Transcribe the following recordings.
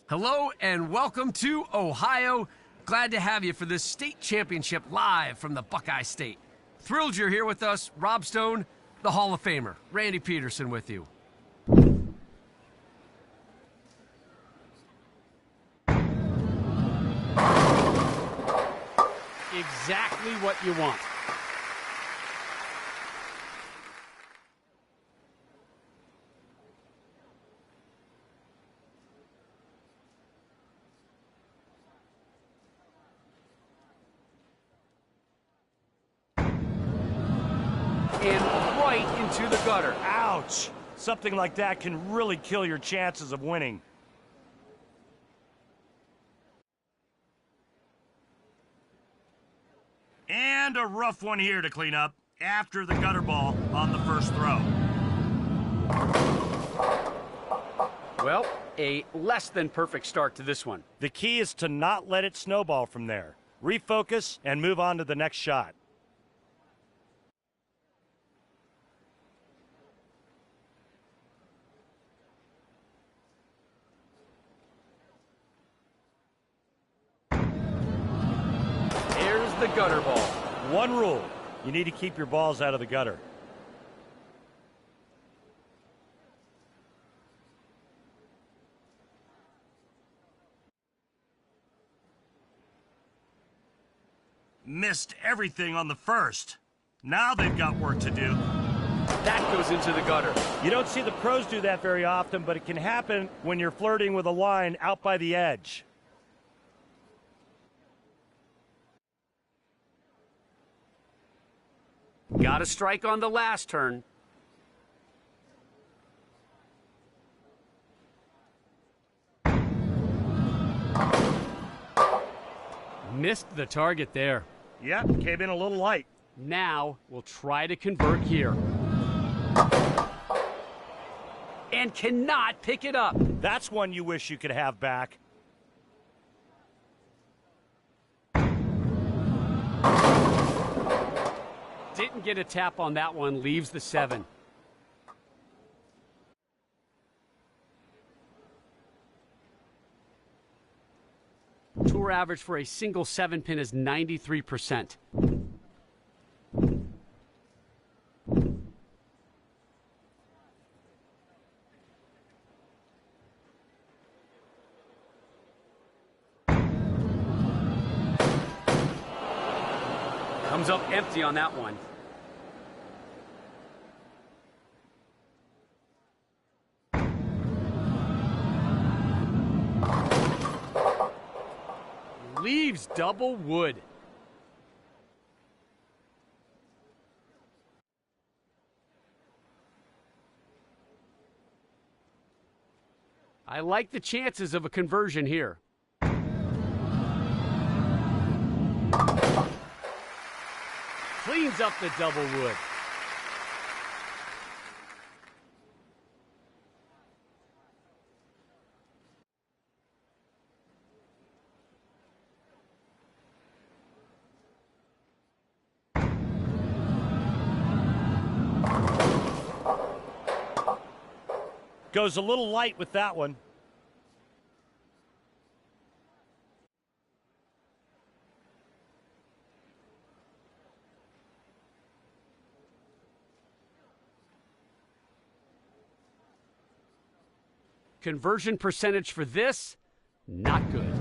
Hello and welcome to Ohio. Glad to have you for this state championship live from the Buckeye State. Thrilled you're here with us. Rob Stone, the Hall of Famer. Randy Peterson with you. Exactly what you want. And right into the gutter. Ouch! Something like that can really kill your chances of winning. And a rough one here to clean up after the gutter ball on the first throw. Well, a less than perfect start to this one. The key is to not let it snowball from there. Refocus and move on to the next shot. There's the gutter ball. One rule, you need to keep your balls out of the gutter. Missed everything on the first. Now they've got work to do. That goes into the gutter. You don't see the pros do that very often, but it can happen when you're flirting with a line out by the edge. Got a strike on the last turn. Missed the target there. Yep, came in a little light. Now we'll try to convert here. And cannot pick it up. That's one you wish you could have back. Didn't get a tap on that one, leaves the 7. Tour average for a single 7-pin is 93%. Comes up empty on that one. Leaves double wood. I like the chances of a conversion here. Cleans up the double wood. Goes a little light with that one. Conversion percentage for this, not good.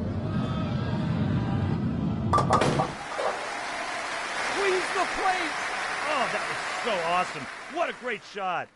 Squeeze the plate! Oh, that was so awesome. What a great shot.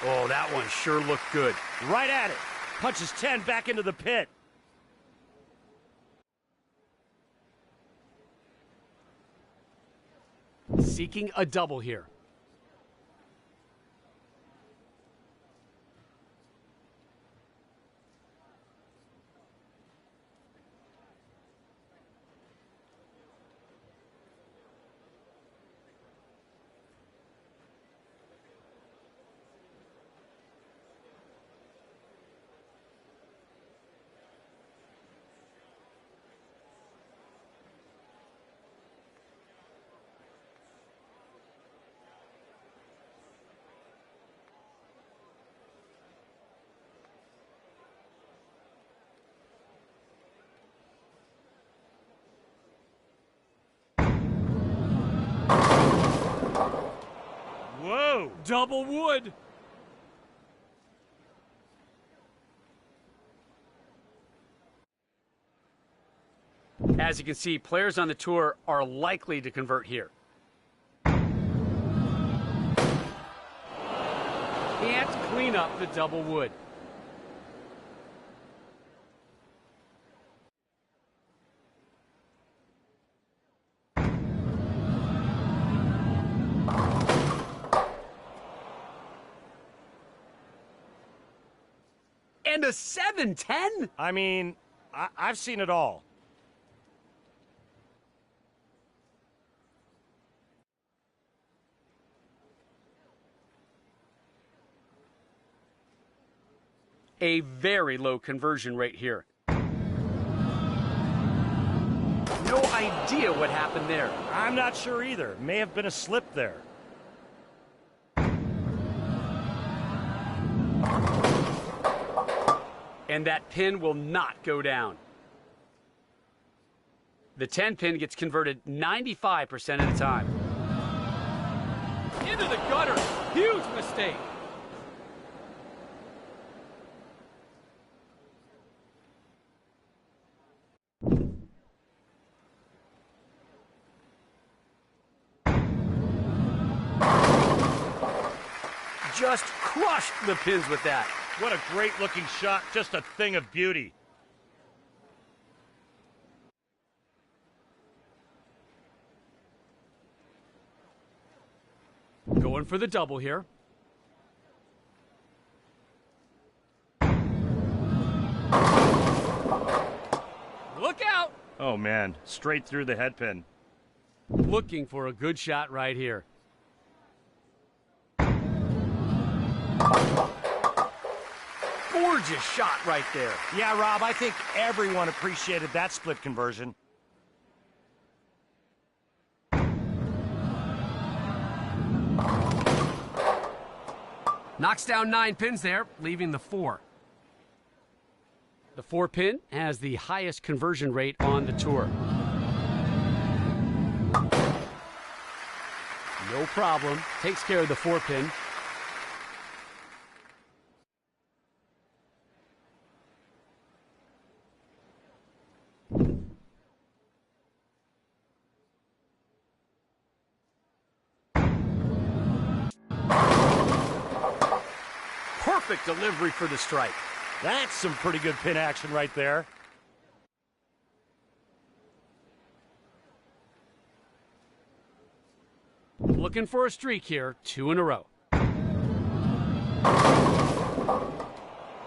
Oh, that one sure looked good. Right at it. Punches 10 back into the pit. Seeking a double here. Whoa! Double wood. As you can see, players on the tour are likely to convert here. Can't clean up the double wood. And a 7-10? I mean, I've seen it all. A very low conversion rate here. No idea what happened there. I'm not sure either. May have been a slip there. And that pin will not go down. The 10 pin gets converted 95% of the time. Into the gutter. Huge mistake. Just crushed the pins with that. What a great looking shot. Just a thing of beauty. Going for the double here. Look out! Oh man, straight through the head pin. Looking for a good shot right here. Gorgeous shot right there. Yeah, Rob, I think everyone appreciated that split conversion. Knocks down 9 pins there, leaving the 4. The 4 pin has the highest conversion rate on the tour. No problem. Takes care of the 4 pin. Perfect delivery for the strike. That's some pretty good pin action right there. Looking for a streak here, 2 in a row.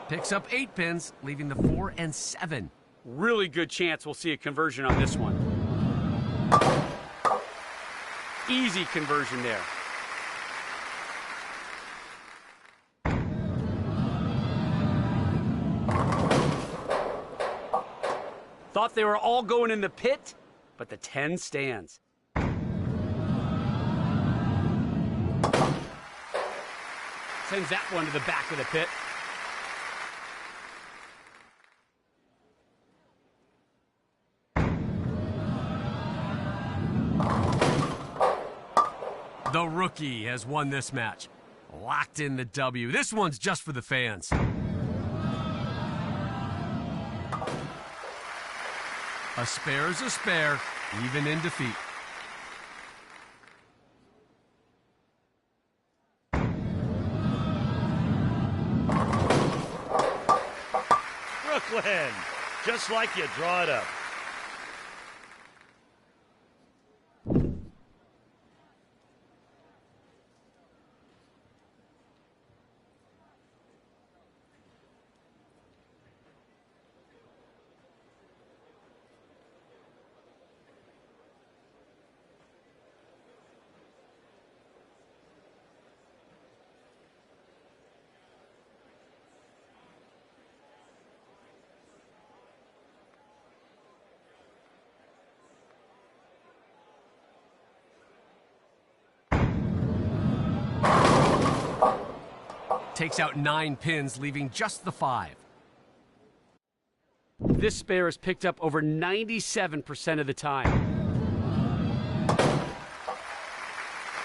Picks up 8 pins, leaving the 4 and 7. Really good chance we'll see a conversion on this one. Easy conversion there. Thought they were all going in the pit, but the 10 stands. Sends that one to the back of the pit. The rookie has won this match. Locked in the W. This one's just for the fans. A spare is a spare, even in defeat. Brooklyn, just like you draw it up. Takes out 9 pins, leaving just the 5. This spare is picked up over 97% of the time.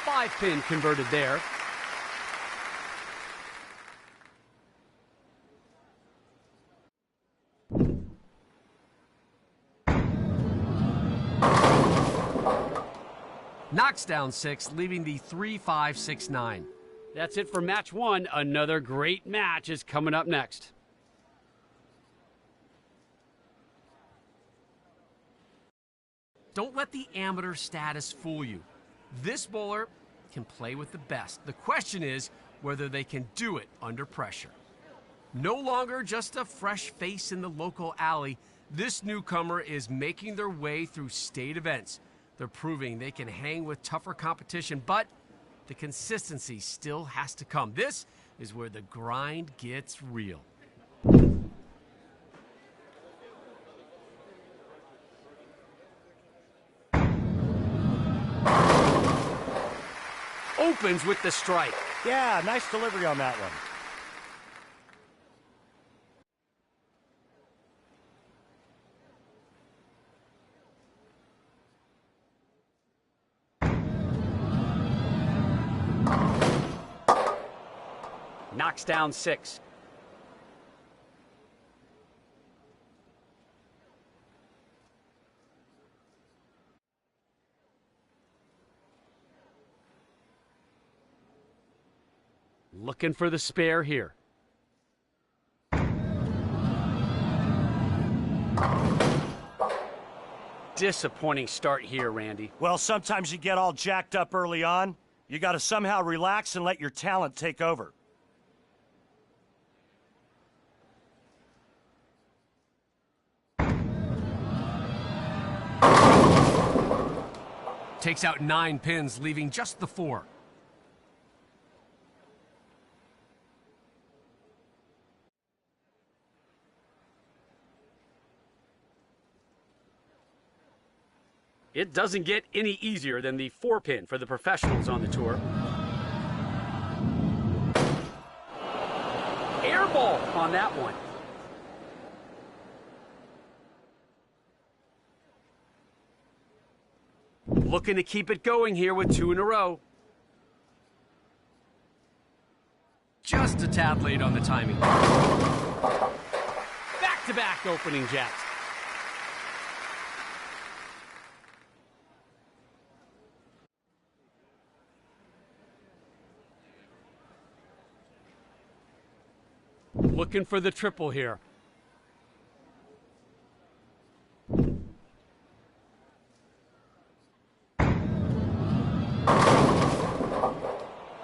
5 pin converted there. Knocks down 6, leaving the 3-5-6-9. That's it for match 1. Another great match is coming up next. Don't let the amateur status fool you. This bowler can play with the best. The question is whether they can do it under pressure. No longer just a fresh face in the local alley, this newcomer is making their way through state events. They're proving they can hang with tougher competition, but the consistency still has to come. This is where the grind gets real. Opens with the strike. Yeah, nice delivery on that one. Knocks down 6. Looking for the spare here. Disappointing start here, Randy. Well, sometimes you get all jacked up early on. You got to somehow relax and let your talent take over. Takes out 9 pins, leaving just the 4. It doesn't get any easier than the 4-pin for the professionals on the tour. Air ball on that one. Looking to keep it going here with 2 in a row. Just a tad late on the timing. Back-to-back opening jacks. Looking for the triple here.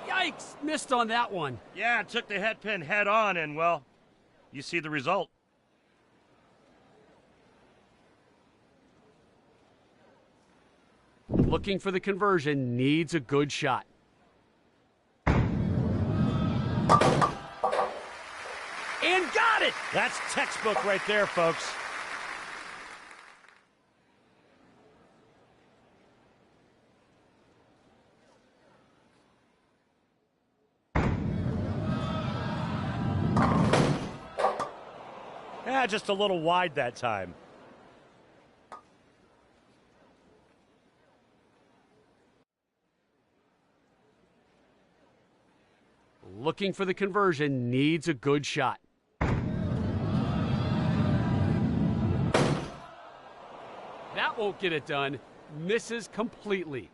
Yikes! Missed on that one. Yeah, it took the head pin head on, and, well, you see the result. Looking for the conversion, needs a good shot. And got it! That's textbook right there, folks. Yeah, just a little wide that time. Looking for the conversion, needs a good shot. That won't get it done. Misses completely.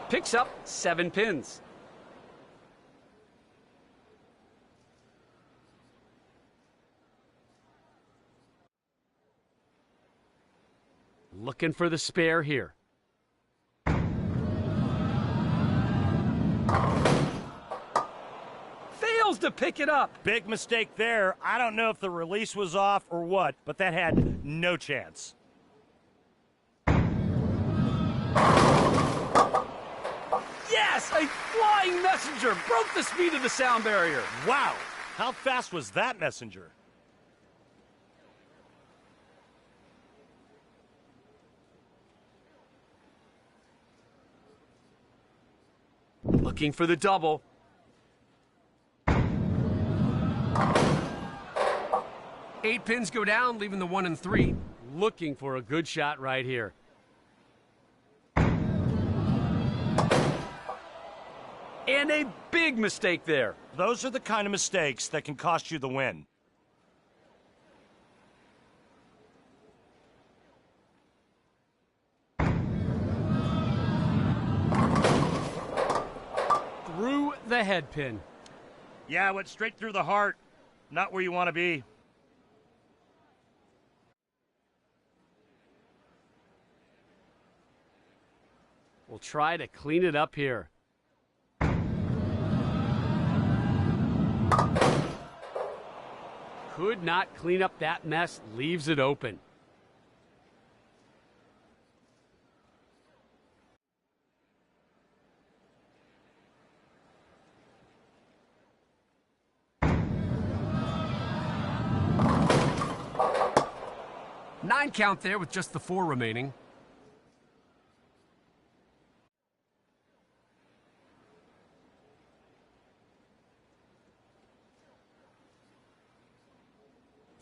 Picks up 7 pins. Looking for the spare here. Fails to pick it up. Big mistake there. I don't know if the release was off or what, but that had no chance. Yes, a flying messenger broke the speed of the sound barrier. Wow, how fast was that messenger? Looking for the double. Eight pins go down, leaving the 1 and 3. Looking for a good shot right here. And a big mistake there. Those are the kind of mistakes that can cost you the win. Through the head pin. Yeah, it went straight through the heart. Not where you want to be. We'll try to clean it up here. Could not clean up that mess, leaves it open. Nine count there with just the 4 remaining.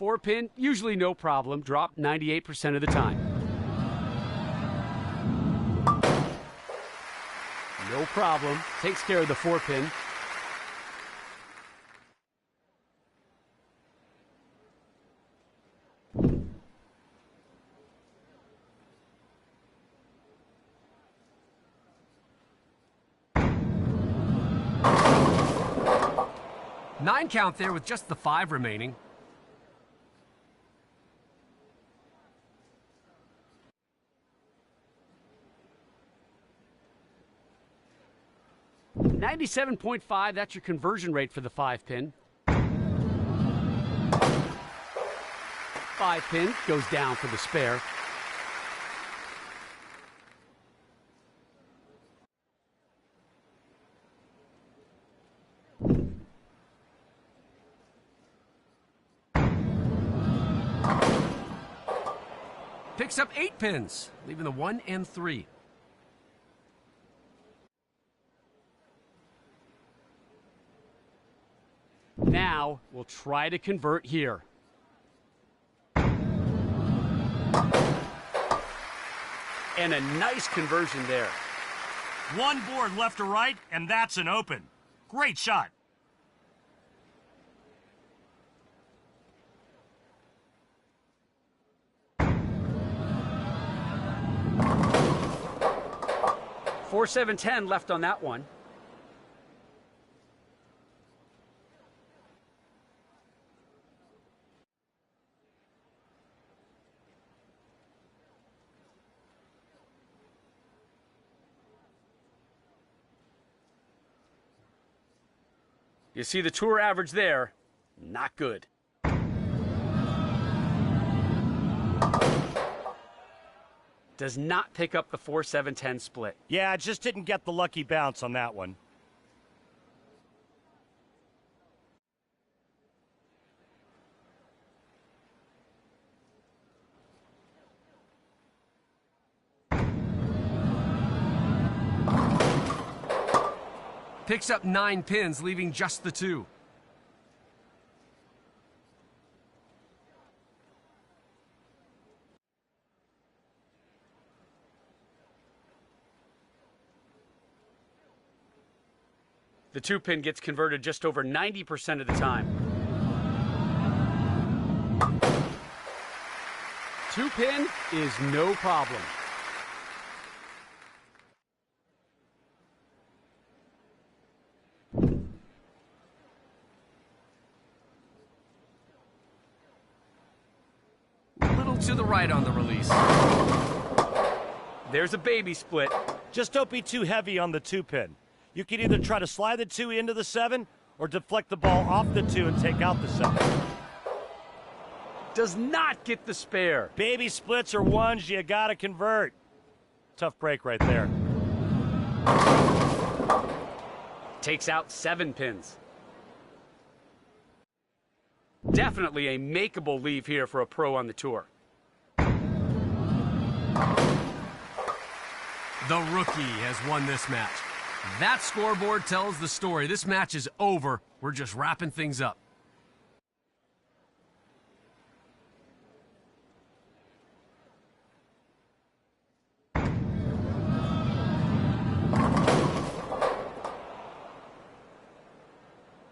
Four pin, usually no problem. Drop 98% of the time. No problem. Takes care of the 4 pin. Nine count there with just the 5 remaining. .5, that's your conversion rate for the 5 pin. 5 pin goes down for the spare. Picks up 8 pins, leaving the 1 and 3. Now, we'll try to convert here. And a nice conversion there. One board left to right, and that's an open. Great shot. Four, 7, 10 left on that one. You see the tour average there, not good. Does not pick up the 4, 7, 10 split. Yeah, I just didn't get the lucky bounce on that one. Picks up 9 pins, leaving just the 2. The 2 pin gets converted just over 90% of the time. 2 pin is no problem. Little to the right on the release. There's a baby split. Just don't be too heavy on the 2 pin. You can either try to slide the 2 into the 7 or deflect the ball off the 2 and take out the 7. Does not get the spare. Baby splits are ones you gotta convert. Tough break right there. Takes out 7 pins. Definitely a makeable leave here for a pro on the tour. The rookie has won this match. That scoreboard tells the story. This match is over. We're just wrapping things up.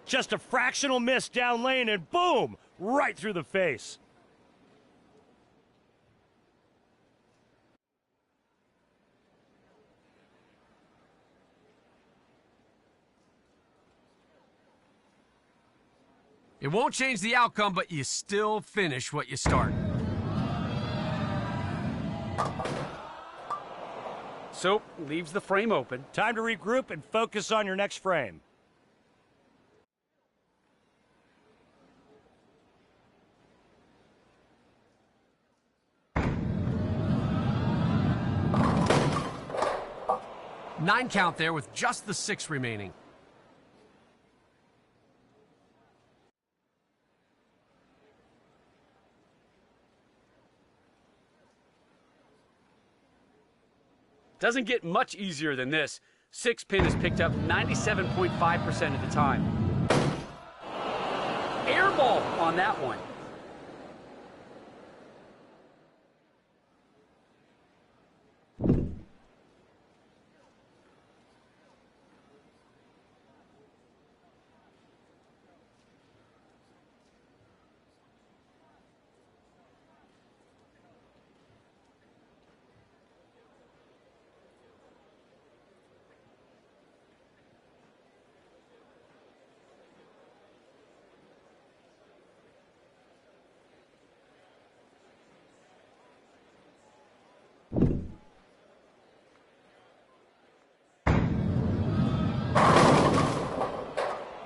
Just a fractional miss down lane and boom, right through the face. It won't change the outcome, but you still finish what you start. So, leaves the frame open. Time to regroup and focus on your next frame. Nine count there with just the 6 remaining. Doesn't get much easier than this. 6 pin is picked up 97.5% of the time. Air ball on that one.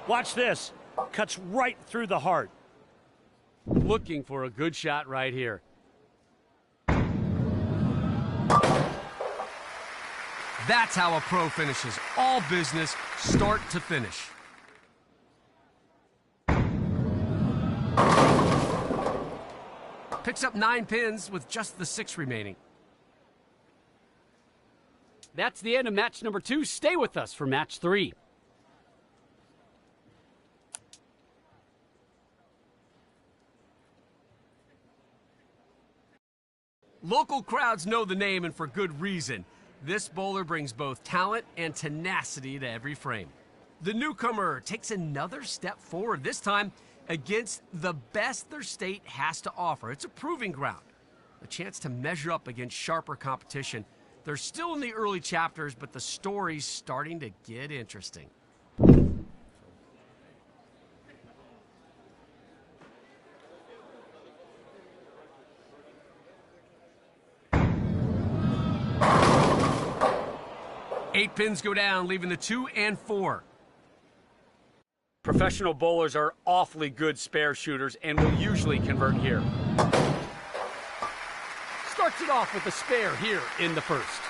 Watch this. Cuts right through the heart. Looking for a good shot right here. That's how a pro finishes. All business, start to finish. Picks up 9 pins with just the 6 remaining. That's the end of match number 2. Stay with us for match 3. Local crowds know the name, and for good reason. This bowler brings both talent and tenacity to every frame. The newcomer takes another step forward, this time against the best their state has to offer. It's a proving ground, a chance to measure up against sharper competition. They're still in the early chapters, but the story's starting to get interesting. Eight pins go down, leaving the 2 and 4. Professional bowlers are awfully good spare shooters and will usually convert here. Starts it off with a spare here in the first.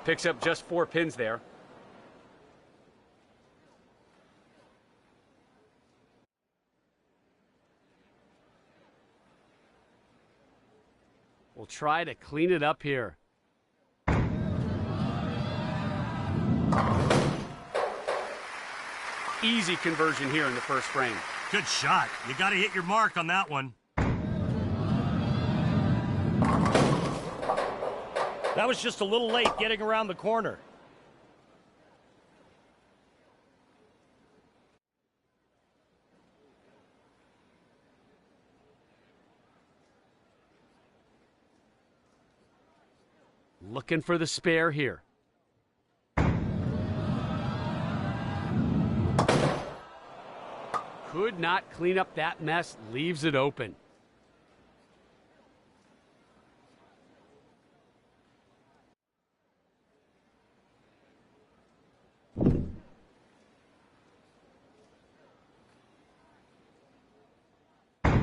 Picks up just 4 pins there. We'll try to clean it up here. Easy conversion here in the first frame. Good shot. You got to hit your mark on that one. That was just a little late getting around the corner. Looking for the spare here. Could not clean up that mess, leaves it open.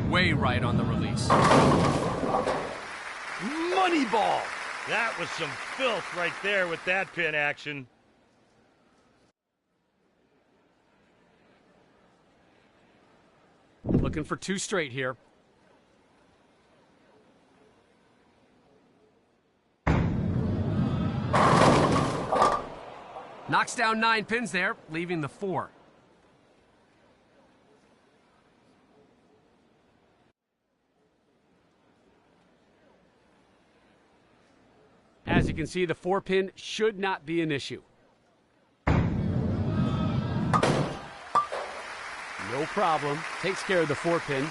Way right on the release. Money ball. That was some filth right there with that pin action. Looking for 2 straight here. Knocks down 9 pins there, leaving the 4. can see, the 4-pin should not be an issue. No problem. Takes care of the 4-pin.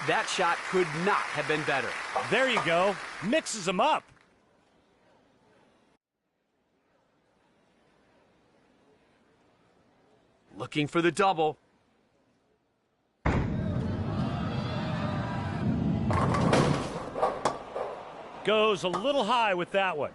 That shot could not have been better. There you go. Mixes them up. Looking for the double. Goes a little high with that one.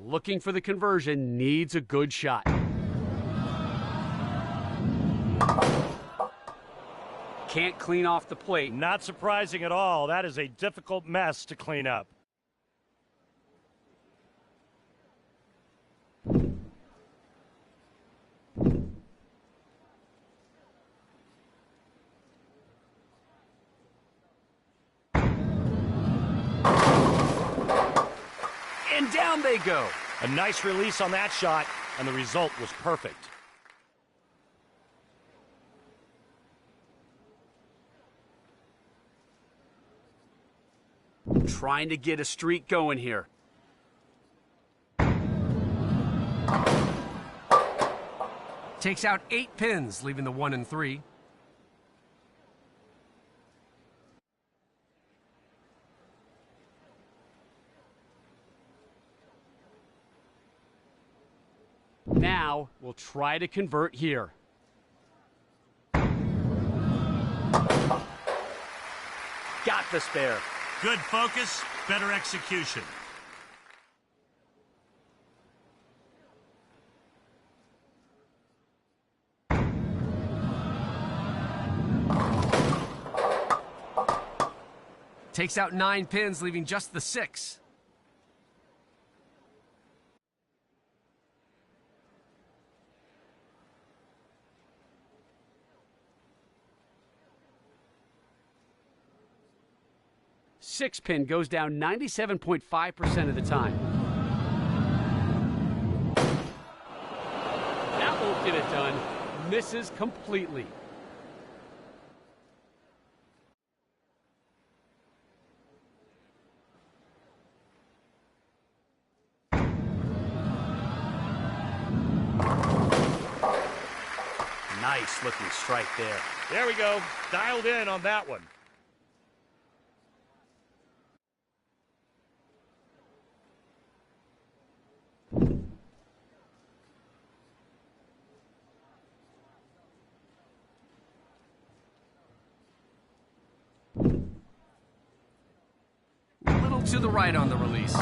Looking for the conversion, needs a good shot. Can't clean off the plate. Not surprising at all. That is a difficult mess to clean up. And down they go. A nice release on that shot, and the result was perfect. Trying to get a streak going here. Takes out 8 pins, leaving the 1 and 3. Now we'll try to convert here. Got the spare. Good focus, better execution. Takes out 9 pins, leaving just the 6. Six pin goes down 97.5% of the time. That won't get it done. Misses completely. Nice looking strike there. There we go. Dialed in on that one. To the right on the release.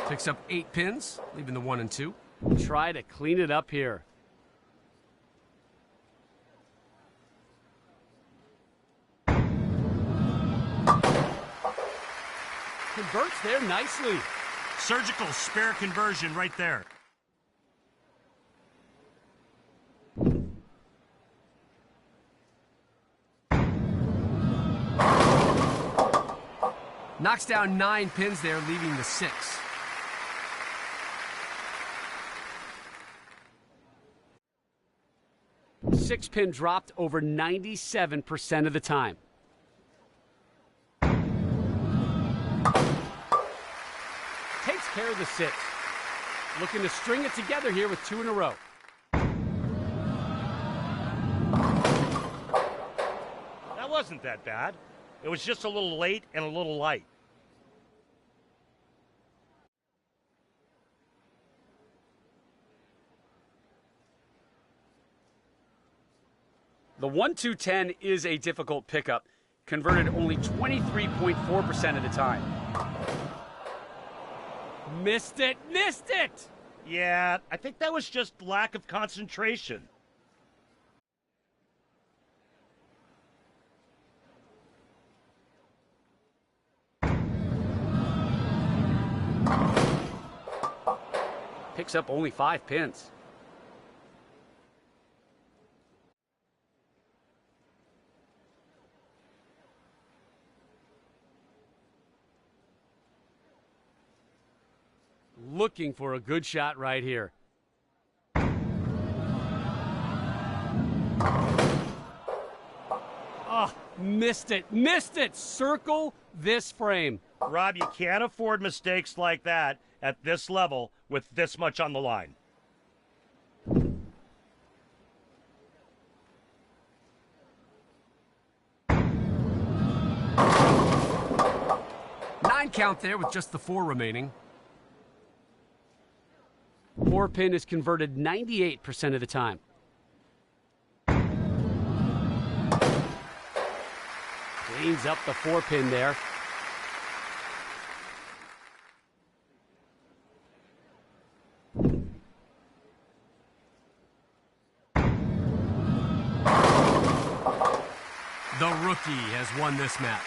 Picks up 8 pins, leaving the 1 and 2. Try to clean it up here. Converts there nicely. Surgical spare conversion right there. Knocks down 9 pins there, leaving the 6. Six pin dropped over 97% of the time. Takes care of the 6. Looking to string it together here with 2 in a row. That wasn't that bad. It was just a little late and a little light. The 1-2-10 is a difficult pickup. Converted only 23.4% of the time. Missed it, missed it! Yeah, I think that was just lack of concentration. picks up only 5 pins. Looking for a good shot right here. Oh, missed it. Missed it. Circle this frame. Rob, you can't afford mistakes like that at this level with this much on the line. Nine count there with just the 4 remaining. 4 pin is converted 98% of the time. Cleans up the 4 pin there. The rookie has won this match.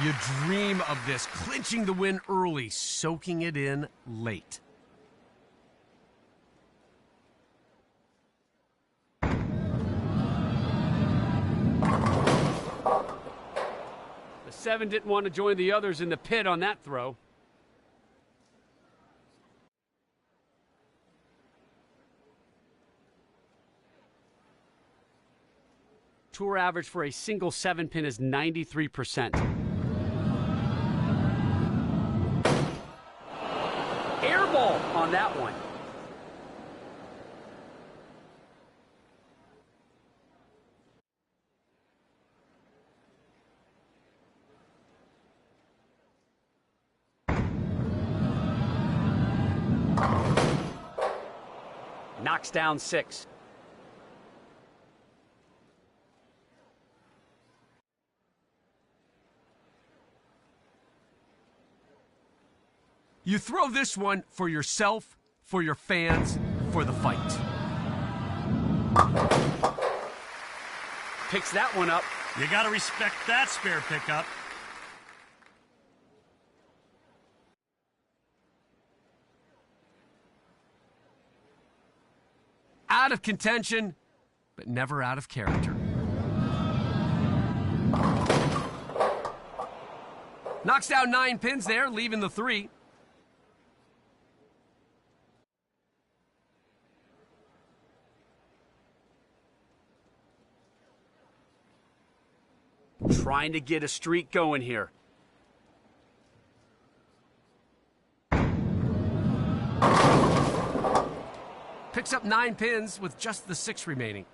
You dream of this, clinching the win early, soaking it in late. The 7 didn't want to join the others in the pit on that throw. Tour average for a single 7 pin is 93%. Air ball on that one. Knocks down 6. You throw this one for yourself, for your fans, for the fight. Picks that one up. You got to respect that spare pickup. Out of contention, but never out of character. Knocks down 9 pins there, leaving the 3. Trying to get a streak going here. Picks up 9 pins with just the 6 remaining.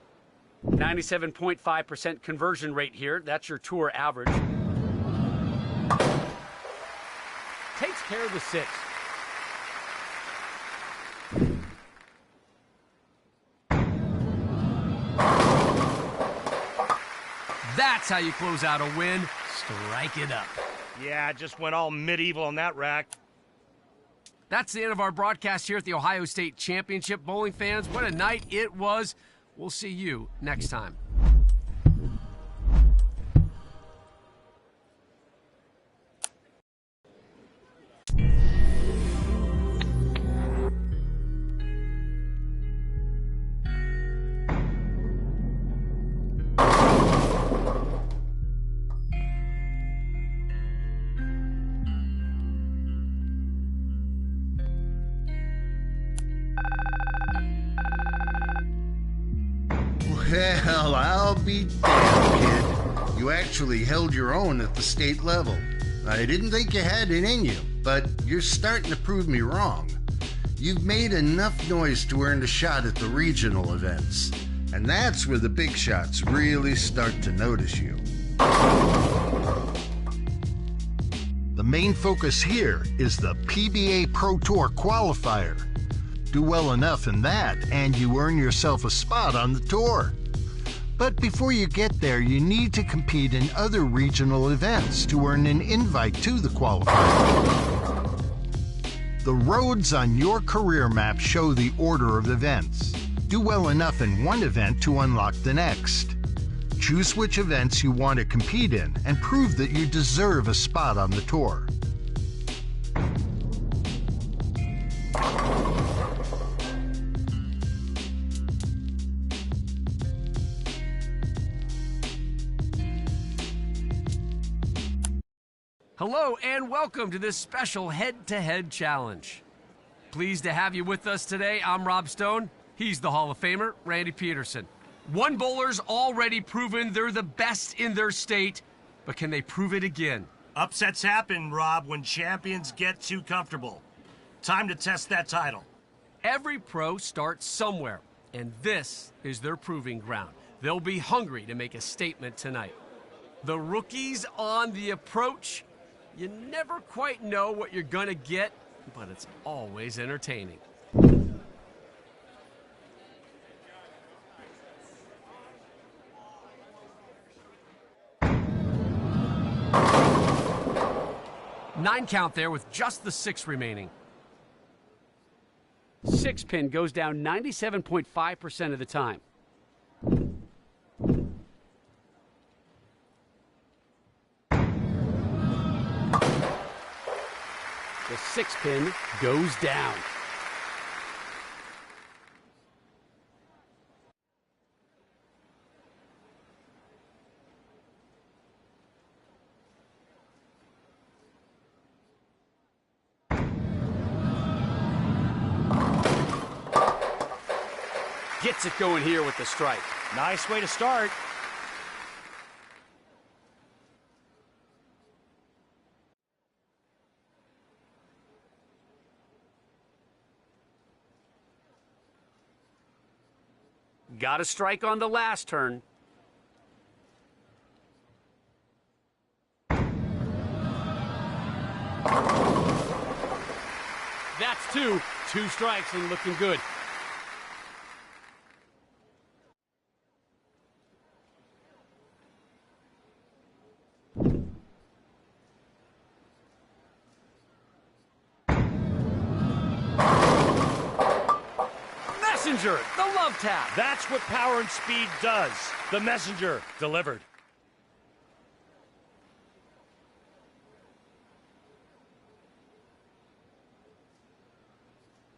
97.5% conversion rate here. That's your tour average. Takes care of the 6. That's how you close out a win. Strike it up. Yeah, just went all medieval on that rack. That's the end of our broadcast here at the Ohio State Championship. Bowling fans, what a night it was. We'll see you next time. Well, I'll be damned, kid. You actually held your own at the state level. I didn't think you had it in you, but you're starting to prove me wrong. You've made enough noise to earn a shot at the regional events, and that's where the big shots really start to notice you. The main focus here is the PBA Pro Tour qualifier. Do well enough in that, and you earn yourself a spot on the tour. But before you get there, you need to compete in other regional events to earn an invite to the qualifier. The roads on your career map show the order of events. Do well enough in one event to unlock the next. Choose which events you want to compete in and prove that you deserve a spot on the tour. Hello and welcome to this special head-to-head challenge. Pleased to have you with us today. I'm Rob Stone. He's the Hall of Famer, Randy Peterson. One bowler's already proven they're the best in their state, but can they prove it again? Upsets happen, Rob, when champions get too comfortable. Time to test that title. Every pro starts somewhere, and this is their proving ground. They'll be hungry to make a statement tonight. The rookies on the approach. You never quite know what you're gonna get, but it's always entertaining. Nine count there with just the 6 remaining. 6 pin goes down 97.5% of the time. The 6 pin goes down. Gets it going here with the strike. Nice way to start. Got a strike on the last turn. That's 2. 2 strikes and looking good. Messenger, the love tap. That's what power and speed does. The messenger delivered.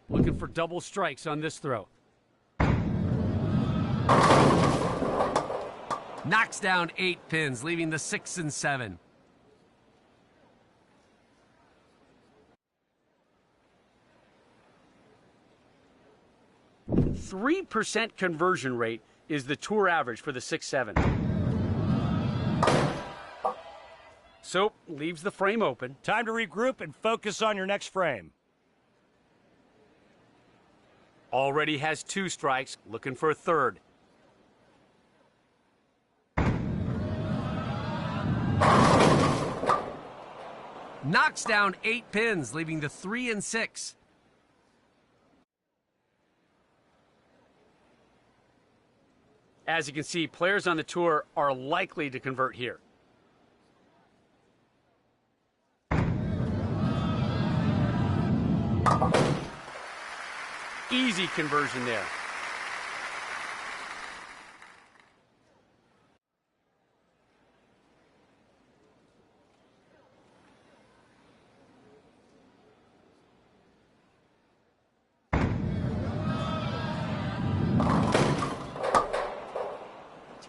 Looking for double strikes on this throw. Knocks down 8 pins, leaving the 6 and 7. .3% conversion rate is the tour average for the 6-7. So, leaves the frame open. Time to regroup and focus on your next frame. Already has 2 strikes, looking for a third. Knocks down 8 pins, leaving the 3 and 6. As you can see, players on the tour are likely to convert here. Easy conversion there.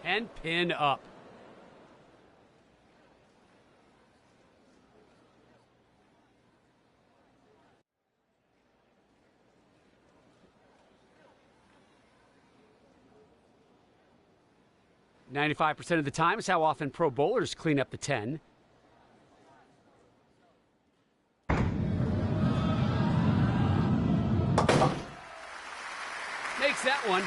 And pin up. .95% of the time is how often pro bowlers clean up the 10. Makes that one.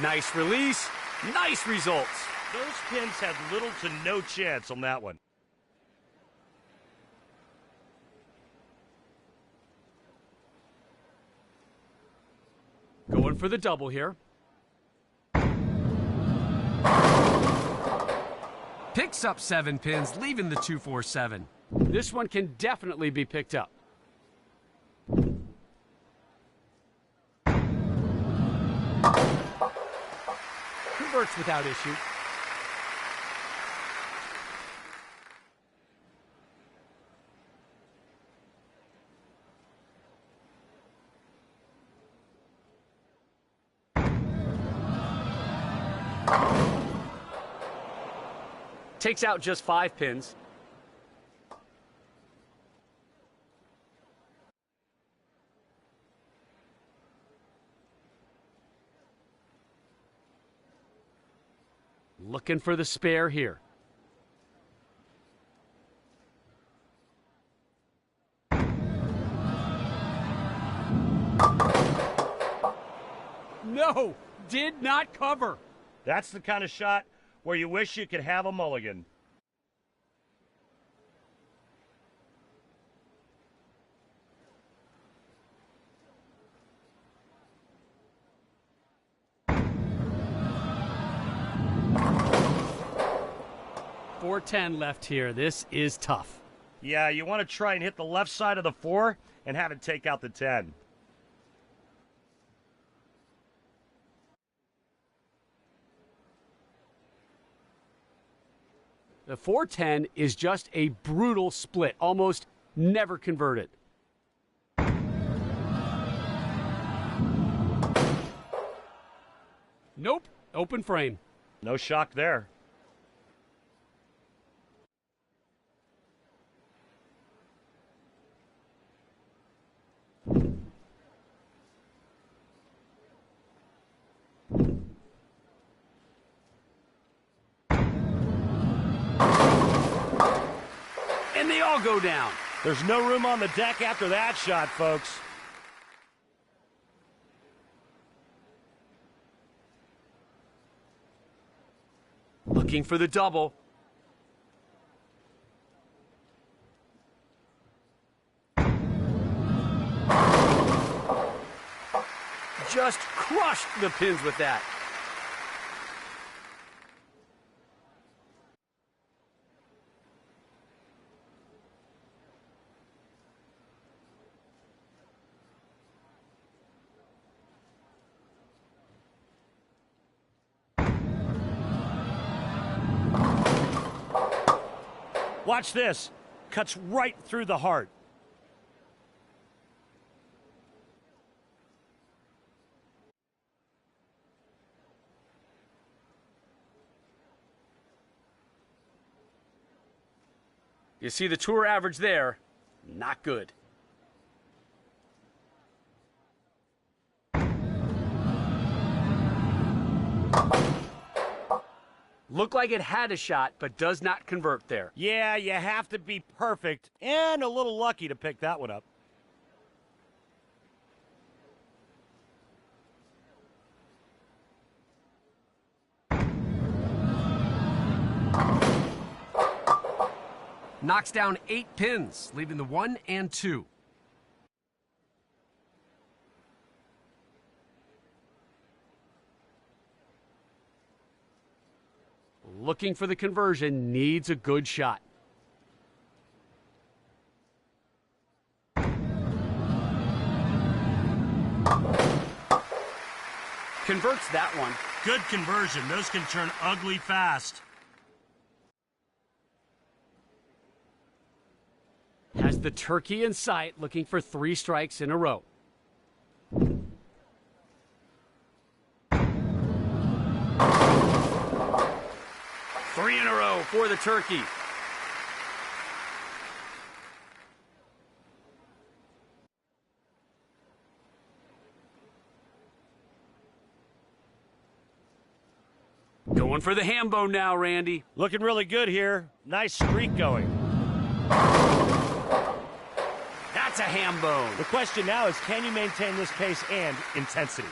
Nice release, nice results. Those pins had little to no chance on that one. Going for the double here. Picks up 7 pins, leaving the 2-4-7. This one can definitely be picked up. Converts without issue. Takes out just 5 pins. Looking for the spare here. No, did not cover. That's the kind of shot where you wish you could have a mulligan. .410 left here. This is tough. Yeah, you want to try and hit the left side of the 4 and have it take out the 10. The .410 is just a brutal split, almost never converted. Nope, open frame. No shock there. And they all go down. There's no room on the deck after that shot, folks. Looking for the double. Just crushed the pins with that. Watch this. Cuts right through the heart. You see the tour average there. Not good. Looked like it had a shot, but does not convert there. Yeah, you have to be perfect and a little lucky to pick that one up. Knocks down 8 pins, leaving the 1 and 2. Looking for the conversion, needs a good shot. Converts that one. Good conversion. Those can turn ugly fast. Has the turkey in sight, looking for 3 strikes in a row. Three in a row for the turkey. Going for the ham bone now, Randy. Looking really good here. Nice streak going. That's a ham bone. The question now is, can you maintain this pace and intensity?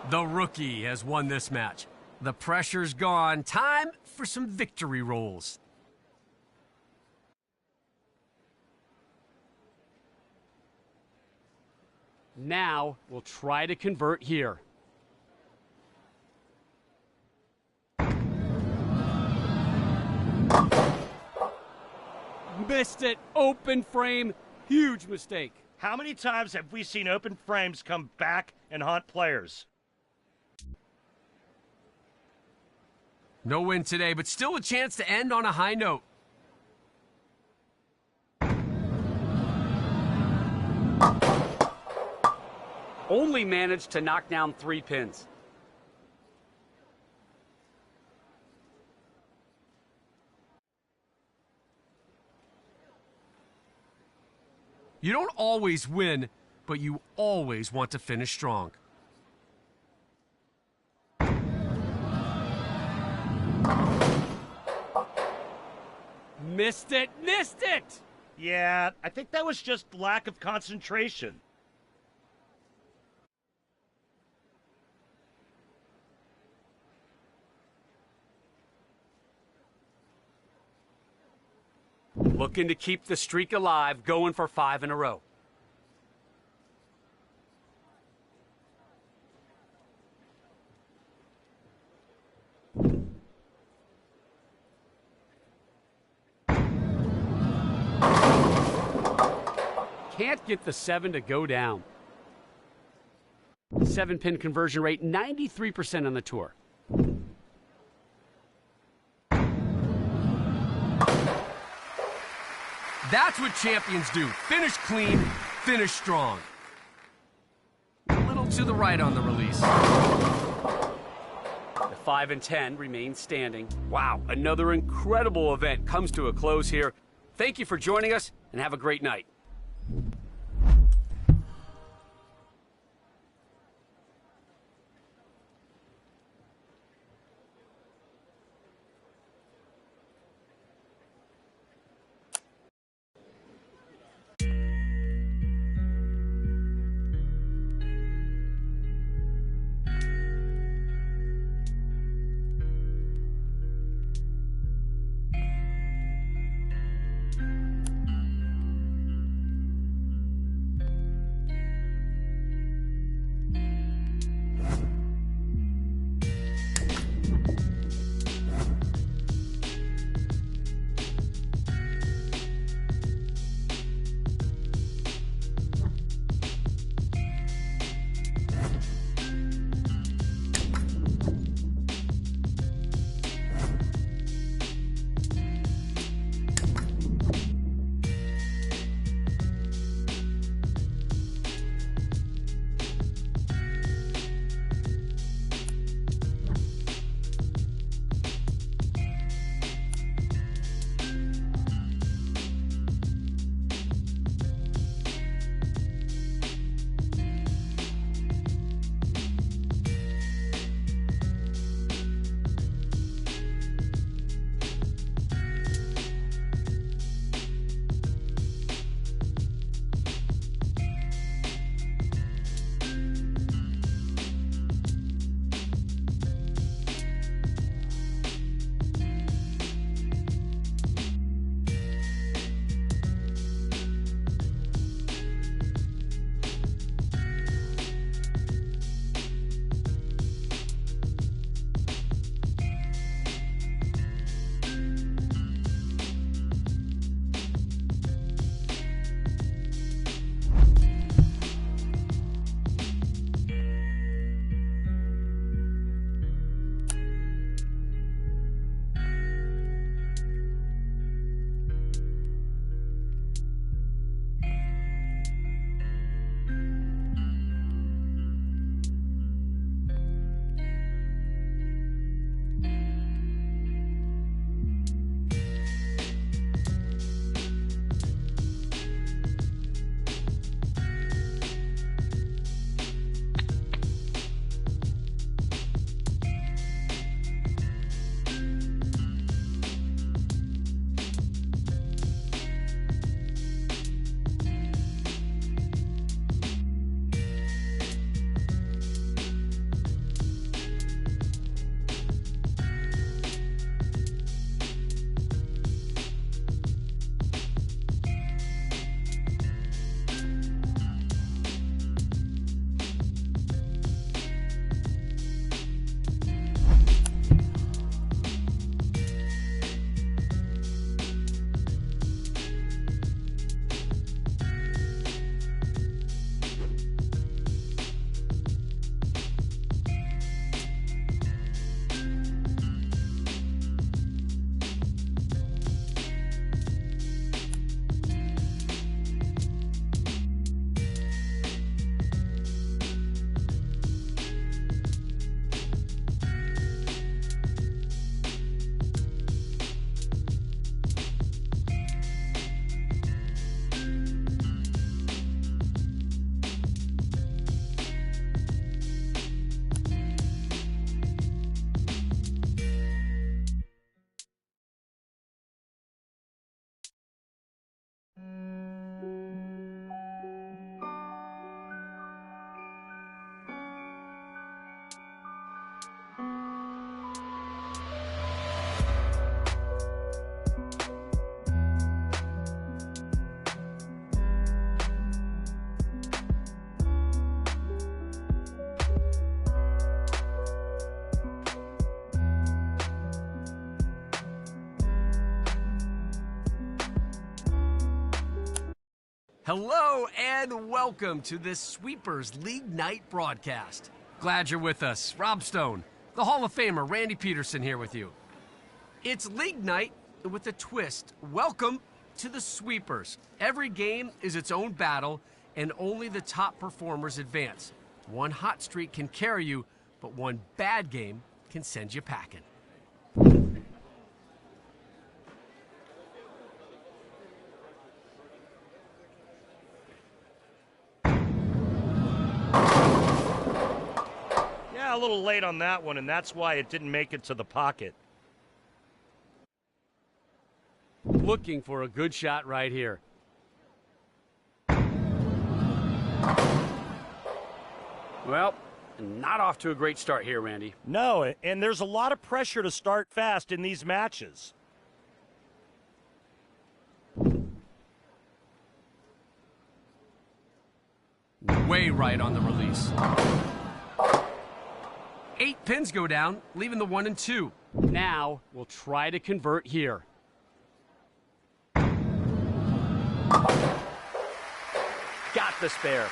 The rookie has won this match. The pressure's gone. Time for some victory rolls. Now we'll try to convert here. Missed it. Open frame. Huge mistake. How many times have we seen open frames come back and haunt players? No win today, but still a chance to end on a high note. Only managed to knock down 3 pins. You don't always win, but you always want to finish strong. Missed it, missed it! Yeah, I think that was just lack of concentration. Looking to keep the streak alive, going for 5 in a row. Can't get the 7 to go down. 7-pin conversion rate, 93% on the tour. That's what champions do. Finish clean, finish strong. A little to the right on the release. The 5 and 10 remain standing. Wow, another incredible event comes to a close here. Thank you for joining us, and have a great night. Hello and welcome to this Sweepers League Night broadcast. Glad you're with us. Rob Stone, the Hall of Famer Randy Peterson here with you. It's League Night with a twist. Welcome to the Sweepers. Every game is its own battle and only the top performers advance. One hot streak can carry you, but one bad game can send you packing. Yeah, a little late on that one, and that's why it didn't make it to the pocket. Looking for a good shot right here. Well, not off to a great start here, Randy. No, and there's a lot of pressure to start fast in these matches. Way right on the release. 8 pins go down, leaving the 1 and 2. Now we'll try to convert here. Got the spare.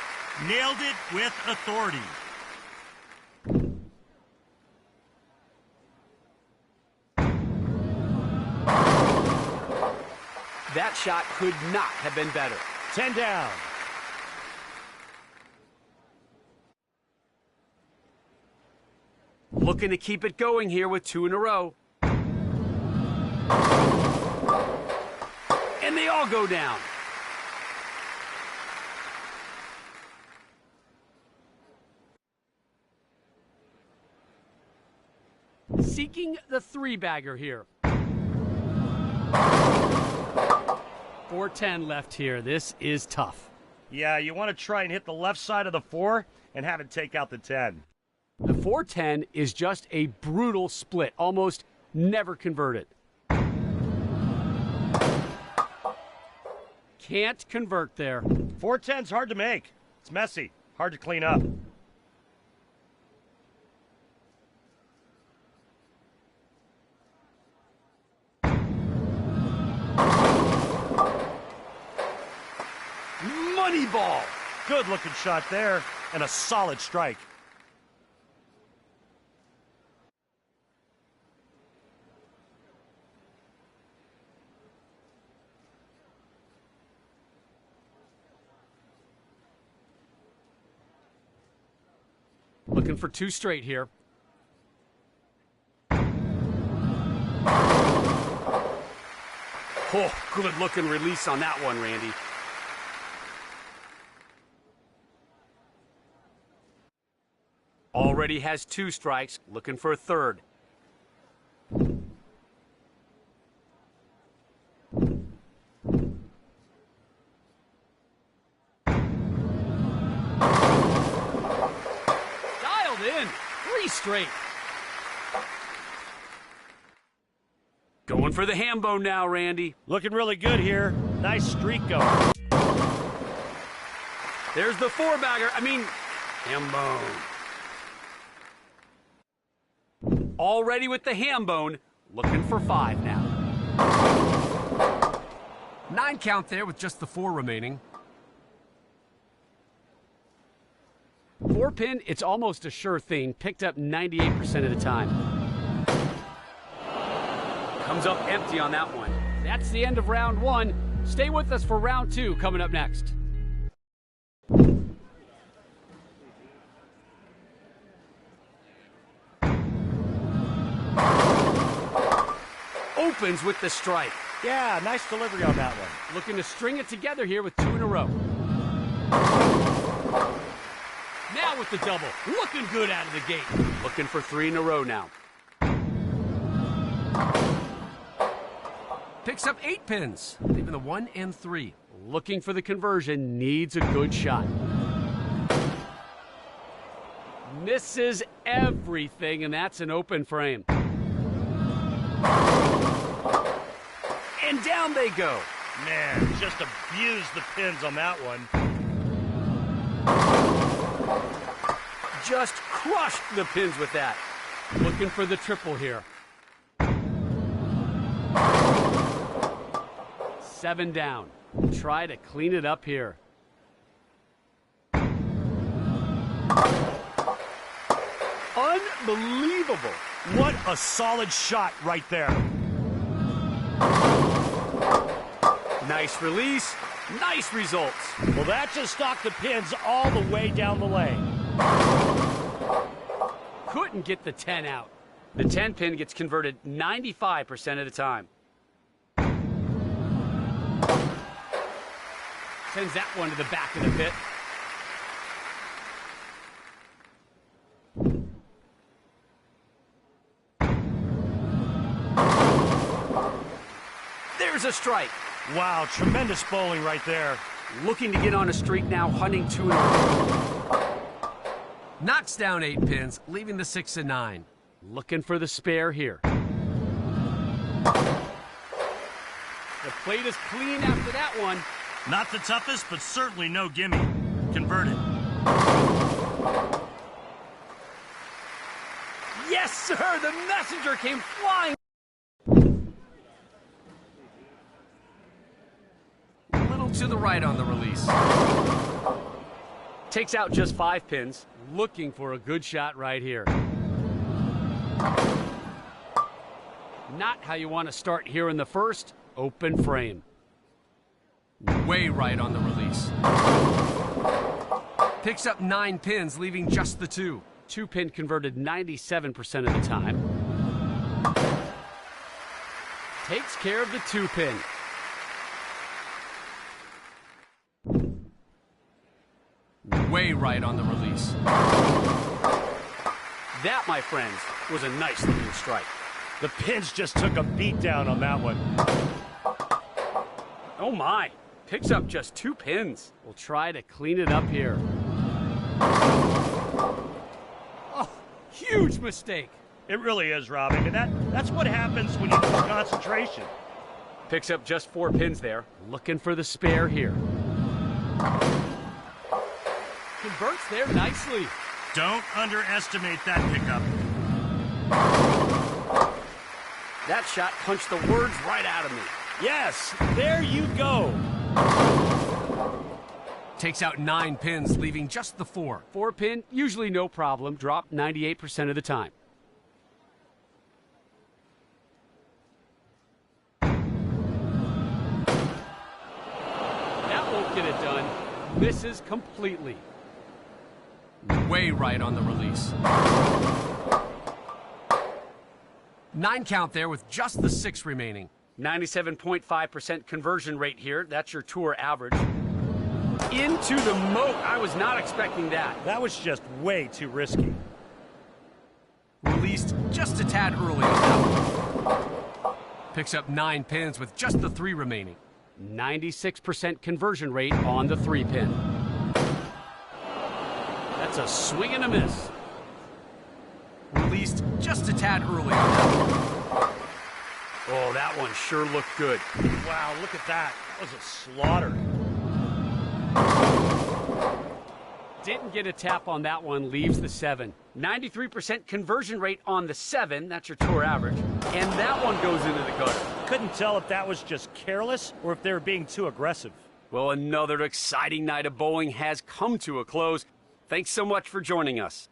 Nailed it with authority. That shot could not have been better. 10 down. Looking to keep it going here with 2 in a row. And they all go down. Seeking the 3-bagger here. 4-10 left here. This is tough. Yeah, you want to try and hit the left side of the 4 and have it take out the 10. The 4-10 is just a brutal split, almost never converted. Can't convert there. 4-10's hard to make. It's messy, hard to clean up. Money ball. Good looking shot there, and a solid strike. Looking for 2 straight here. Oh, good looking release on that one, Randy. Already has 2 strikes, looking for a 3rd. Dialed in, 3 straight. Going for the ham bone now, Randy. Looking really good here. Nice streak going. There's the 4-bagger, ham bone. Already with the ham bone, looking for 5 now. 9 count there with just the 4 remaining. 4-pin, it's almost a sure thing. Picked up 98% of the time. Comes up empty on that one. That's the end of round 1. Stay with us for round 2 coming up next. Opens with the strike. Yeah, nice delivery on that one. Looking to string it together here with 2 in a row. Now with the double. Looking good out of the gate. Looking for 3 in a row now. Picks up 8 pins, leaving the 1 and 3. Looking for the conversion. Needs a good shot. Misses everything, and that's an open frame. And down they go. Man, just abused the pins on that one. Just crushed the pins with that. Looking for the triple here. 7 down. Try to clean it up here. Unbelievable. What a solid shot right there. Nice release, nice results. Well, that just knocked the pins all the way down the lane. Couldn't get the 10 out. The 10 pin gets converted 95% of the time. Sends that one to the back of the pit. There's a strike. Wow, tremendous bowling right there. Looking to get on a streak now, hunting 2 in a row. Knocks down 8 pins, leaving the 6 and 9. Looking for the spare here. The plate is clean after that one. Not the toughest, but certainly no gimme. Converted. Yes, sir! The messenger came flying. A little to the right on the release. Takes out just 5 pins. Looking for a good shot right here. Not how you want to start here in the first. Open frame. Way right on the release. Picks up 9 pins, leaving just the 2. 2 pin converted 97% of the time. Takes care of the 2 pin. Way right on the release. That, my friends, was a nice looking strike. The pins just took a beat down on that one. Oh my, picks up just 2 pins. We'll try to clean it up here. Oh, huge mistake. It really is, Rob. I mean, that's what happens when you lose concentration. Picks up just 4 pins there. Looking for the spare here. Converts there nicely. Don't underestimate that pickup. That shot punched the words right out of me. Yes, there you go. Takes out 9 pins, leaving just the 4. 4 pin, usually no problem. Drop 98% of the time. That won't get it done. Misses completely. Way right on the release. 9 count there with just the 6 remaining. 97.5% conversion rate here. That's your tour average. Into the moat. I was not expecting that. That was just way too risky. Released just a tad early on that one. Picks up 9 pins with just the 3 remaining. 96% conversion rate on the 3 pin. That's a swing and a miss. Released just a tad early on that one. Oh, that one sure looked good. Wow, look at that. That was a slaughter. Didn't get a tap on that one, leaves the 7. 93% conversion rate on the 7, that's your tour average. And that one goes into the gutter. Couldn't tell if that was just careless or if they were being too aggressive. Well, another exciting night of bowling has come to a close. Thanks so much for joining us.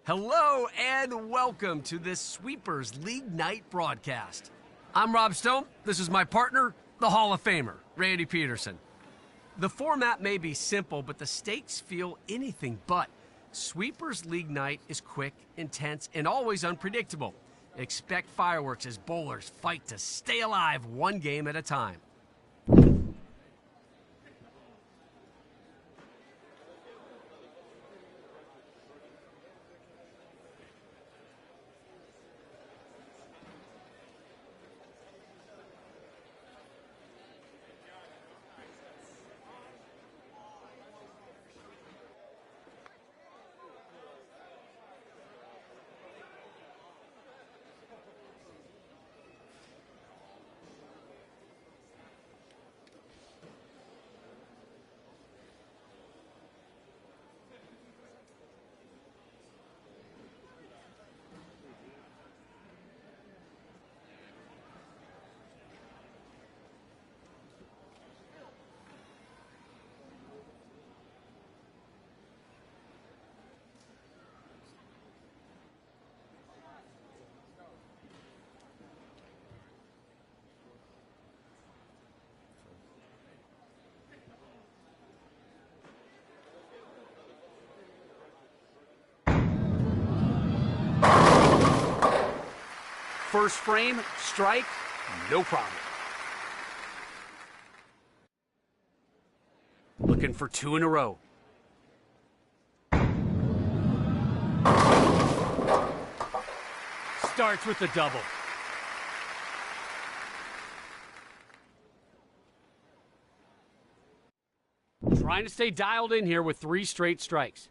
Hello and welcome to this Sweepers League Night broadcast. I'm Rob Stone. This is my partner, the Hall of Famer, Randy Peterson. The format may be simple, but the stakes feel anything but. Sweepers League Night is quick, intense, and always unpredictable. Expect fireworks as bowlers fight to stay alive one game at a time. First frame, strike, no problem. Looking for two in a row. Starts with the double. Trying to stay dialed in here with 3 straight strikes.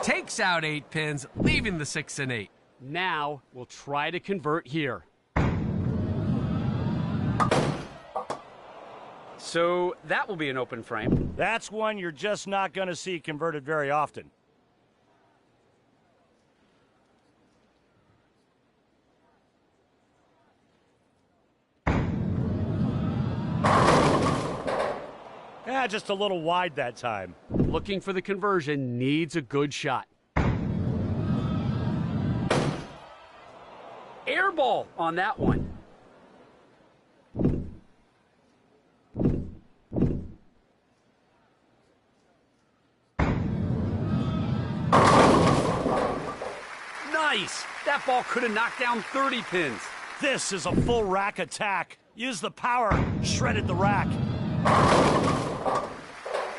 Takes out 8 pins, leaving the 6 and 8. Now we'll try to convert here. So that will be an open frame. That's one you're just not going to see converted very often. Yeah, just a little wide that time. Looking for the conversion, needs a good shot. Air ball on that one. Nice! That ball could have knocked down 30 pins. This is a full rack attack. Use the power, shredded the rack.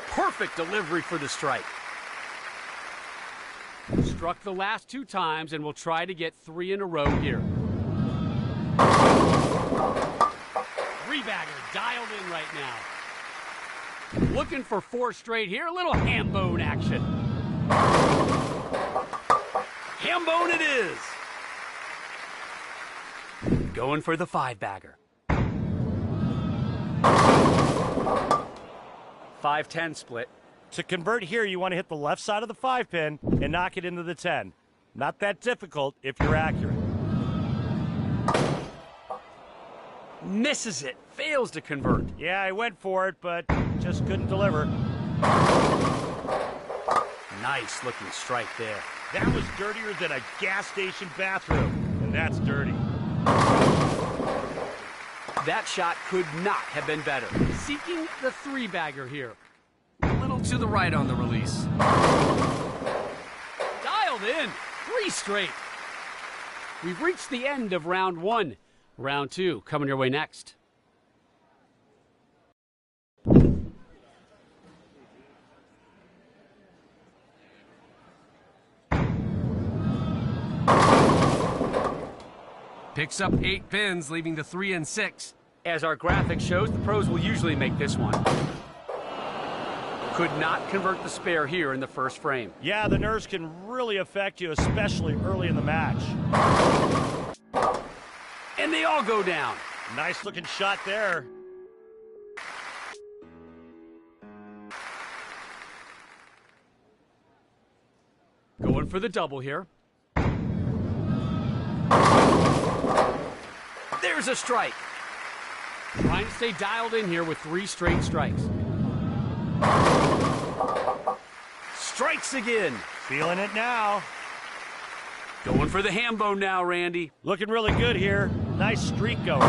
Perfect delivery for the strike. Struck the last 2 times, and we'll try to get 3 in a row here. Three-bagger dialed in right now. Looking for 4 straight here. A little ham bone action. Ham bone it is. Going for the 5-bagger. 5-10 split. To convert here, you want to hit the left side of the 5-pin and knock it into the 10. Not that difficult if you're accurate. Misses it. Fails to convert. Yeah, I went for it, but just couldn't deliver. Nice looking strike there. That was dirtier than a gas station bathroom, and that's dirty. That shot could not have been better. Seeking the 3-bagger here. A little to the right on the release. Dialed in. 3 straight. We've reached the end of round 1. Round 2 coming your way next. Picks up 8 pins, leaving the 3 and 6. As our graphic shows, the pros will usually make this one. Could not convert the spare here in the first frame. Yeah, the nerves can really affect you, especially early in the match. And they all go down. Nice looking shot there. Going for the double here. There's a strike. Trying to stay dialed in here with 3 straight strikes. Strikes again. Feeling it now. Going for the ham bone now, Randy. Looking really good here. Nice streak going.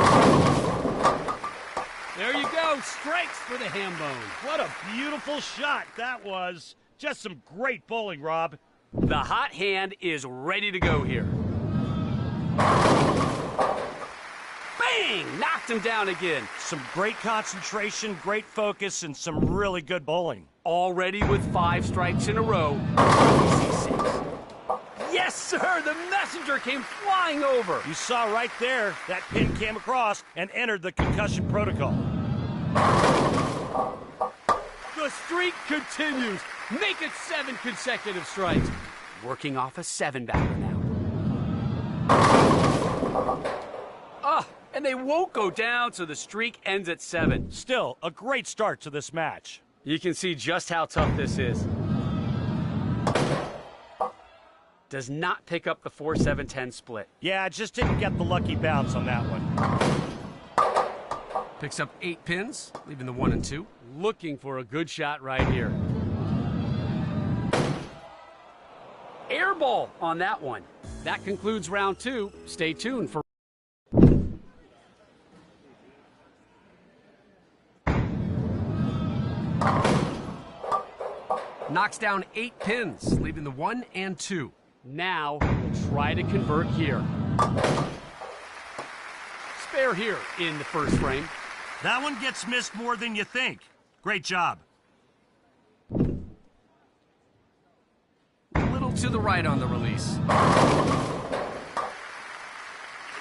There you go. Strikes for the ham bone. What a beautiful shot that was. Just some great bowling, Rob. The hot hand is ready to go here. Bang! Knocked him down again. Some great concentration, great focus, and some really good bowling. Already with 5 strikes in a row. Easy 6. Yes, sir! The messenger came flying over. You saw right there, that pin came across and entered the concussion protocol. The streak continues. Make it 7 consecutive strikes. Working off a 7-bagger now. And they won't go down, so the streak ends at 7. Still, a great start to this match. You can see just how tough this is. Does not pick up the 4-7-10 split. Yeah, just didn't get the lucky bounce on that one. Picks up 8 pins, leaving the 1 and 2. Looking for a good shot right here. Air ball on that one. That concludes round 2. Stay tuned for Knocks down 8 pins, leaving the 1 and 2. Now, we'll try to convert here. Spare here in the first frame. That one gets missed more than you think. Great job. A little to the right on the release.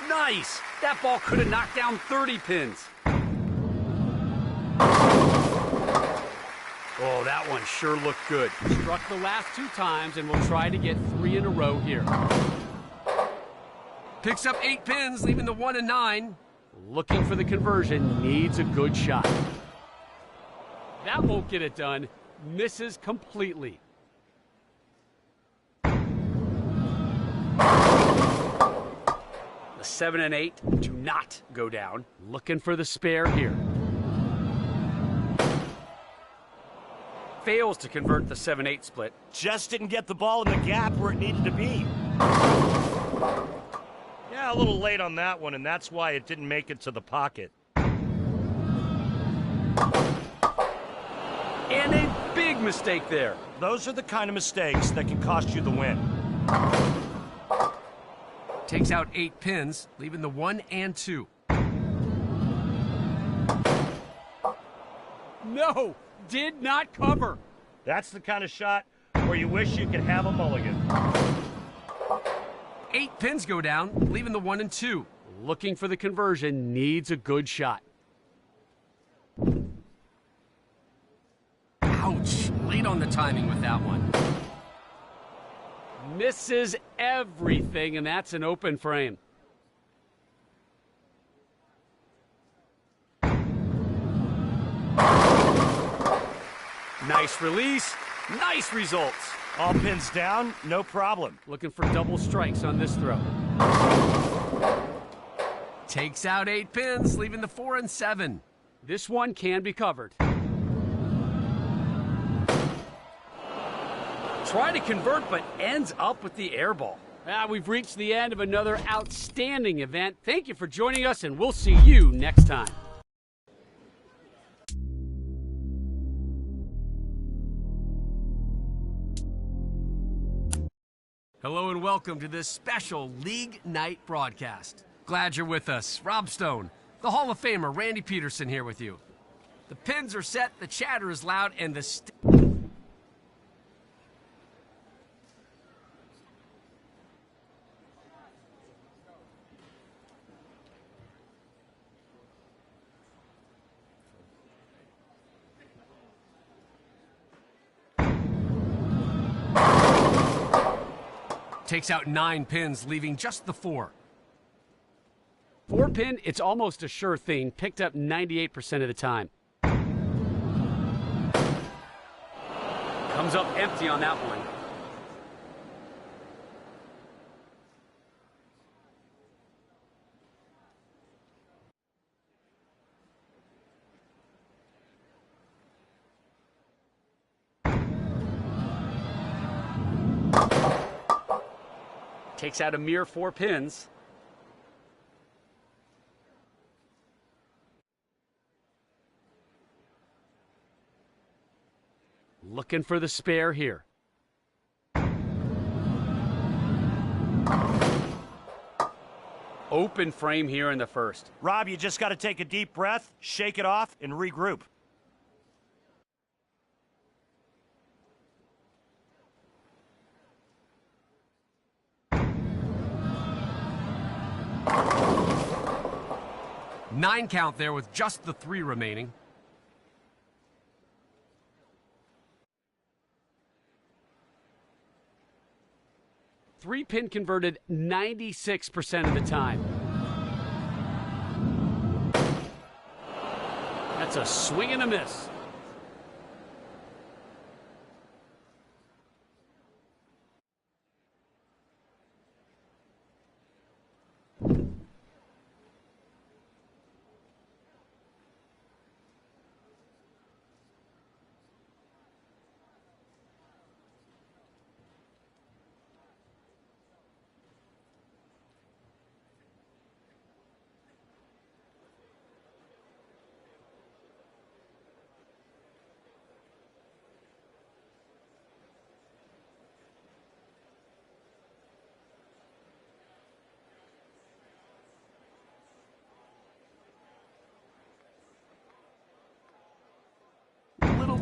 Nice! That ball could have knocked down 30 pins. Oh, that one sure looked good. Struck the last 2 times, and we'll try to get 3 in a row here. Picks up 8 pins, leaving the 1 and 9. Looking for the conversion, needs a good shot. That won't get it done. Misses completely. The 7 and 8 do not go down. Looking for the spare here. Fails to convert the 7-8 split. Just didn't get the ball in the gap where it needed to be. Yeah, a little late on that one, and that's why it didn't make it to the pocket. And a big mistake there. Those are the kind of mistakes that can cost you the win. Takes out 8 pins, leaving the 1 and 2. No, did not cover. That's the kind of shot where you wish you could have a mulligan. 8 pins go down, leaving the 1 and 2. Looking for the conversion, needs a good shot. Ouch, late on the timing with that one. Misses everything, and that's an open frame. Nice release, nice results. All pins down, no problem. Looking for double strikes on this throw. Takes out 8 pins, leaving the 4 and 7. This one can be covered. Try to convert, but ends up with the air ball. We've reached the end of another outstanding event. Thank you for joining us, and we'll see you next time. Hello and welcome to this special League Night broadcast. Glad you're with us. Rob Stone, the Hall of Famer Randy Peterson here with you. The pins are set, the chatter is loud, and the takes out 9 pins, leaving just the 4. 4 pin, it's almost a sure thing. Picked up 98% of the time. Comes up empty on that one. Takes out a mere 4 pins. Looking for the spare here. Open frame here in the first. Rob, you just got to take a deep breath, shake it off, and regroup. Nine count there with just the 3 remaining. Three pin converted 96% of the time. That's a swing and a miss.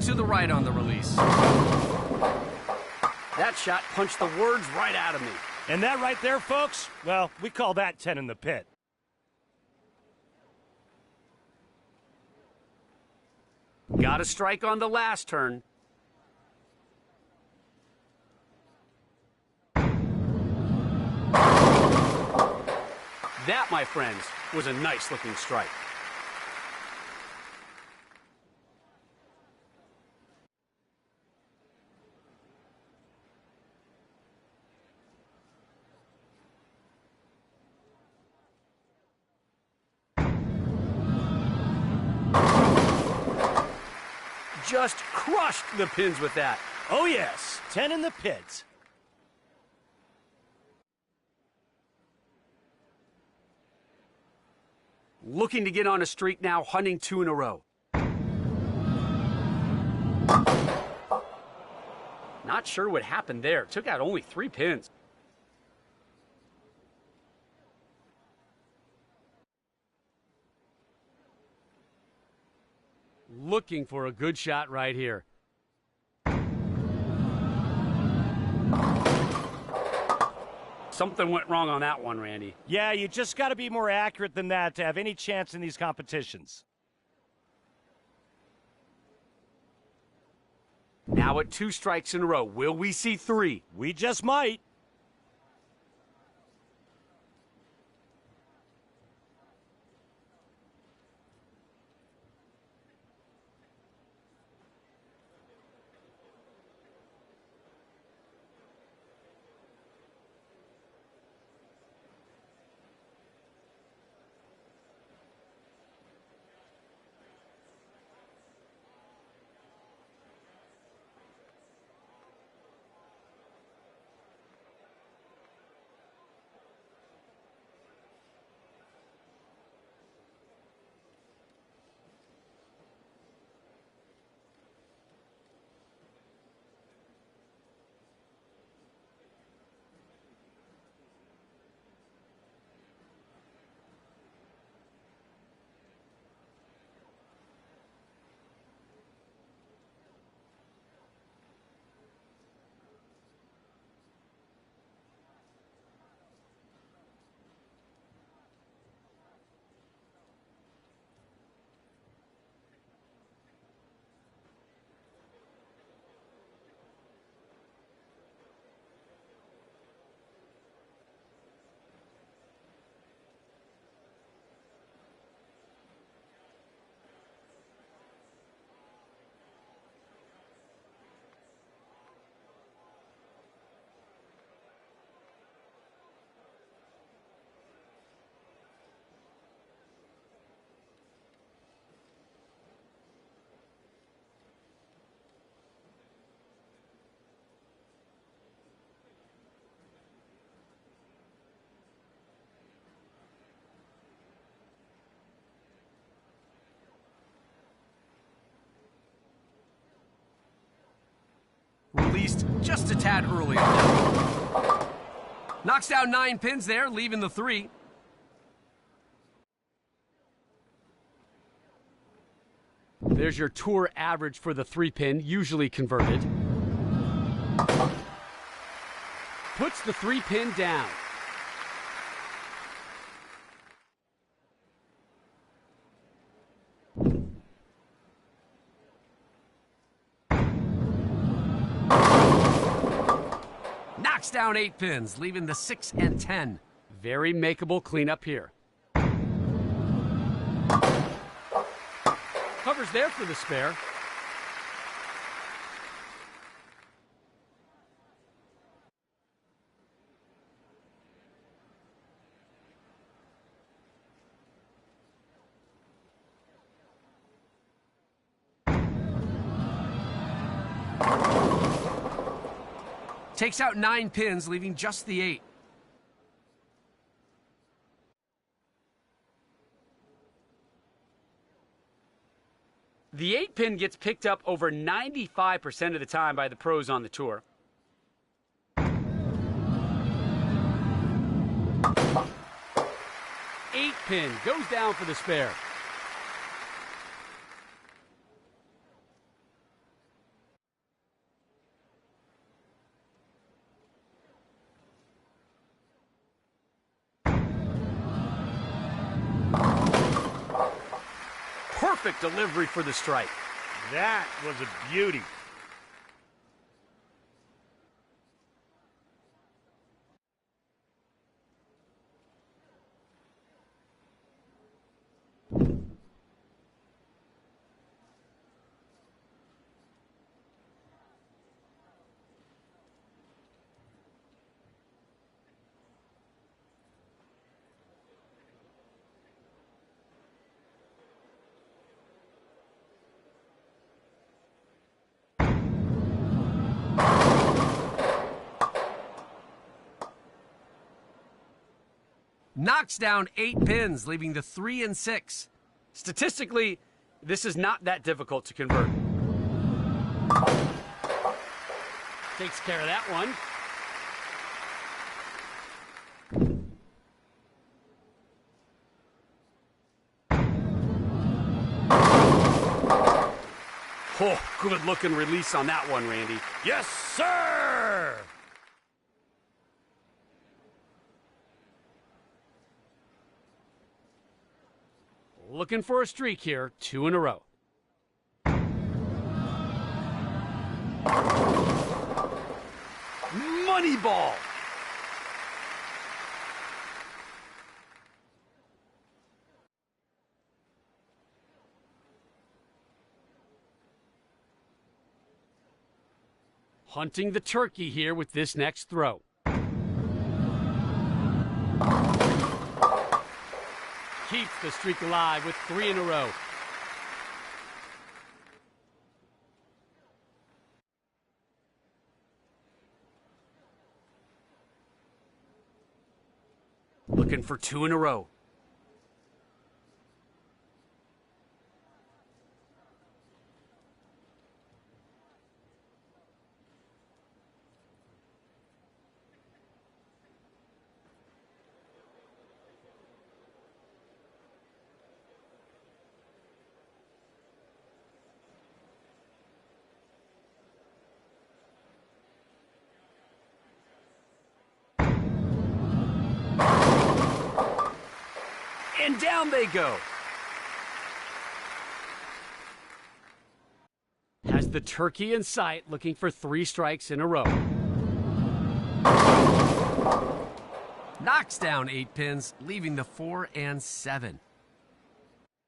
To the right on the release. That shot punched the words right out of me. And that right there, folks, well, we call that 10 in the pit. Got a strike on the last turn. That, my friends, was a nice-looking strike. Just crushed the pins with that. Oh, yes, 10 in the pit. Looking to get on a streak now, hunting 2 in a row. Not sure what happened there. Took out only 3 pins. Looking for a good shot right here. Something went wrong on that one, Randy. Yeah, you just got to be more accurate than that to have any chance in these competitions. Now at 2 strikes in a row. Will we see 3? We just might. Released just a tad early on that one. Knocks down 9 pins there, leaving the 3. There's your tour average for the 3-pin, usually converted. Puts the 3-pin down. Knocks down 8 pins, leaving the 6 and 10. Very makeable cleanup here. Covers there for the spare. Takes out 9 pins, leaving just the 8. The 8-pin gets picked up over 95% of the time by the pros on the tour. Eight pin goes down for the spare. Perfect delivery for the strike. That was a beauty. Knocks down 8 pins, leaving the 3 and 6. Statistically, this is not that difficult to convert. Takes care of that one. Oh, good looking release on that one, Randy. Yes, sir! Looking for a streak here, 2 in a row. Money ball. Hunting the turkey here with this next throw. Keeps the streak alive with 3 in a row. Looking for 2 in a row. And down they go. Has the turkey in sight, looking for 3 strikes in a row. Knocks down 8 pins, leaving the 4 and 7.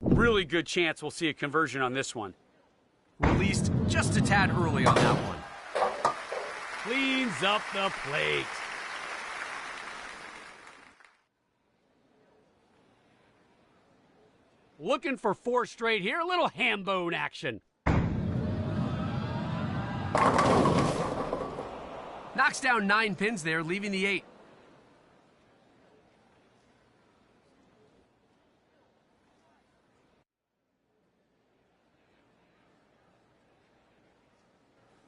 Really good chance we'll see a conversion on this one. Released just a tad early on that one. Cleans up the plate. Looking for 4 straight here, a little ham bone action. Knocks down 9 pins there, leaving the 8.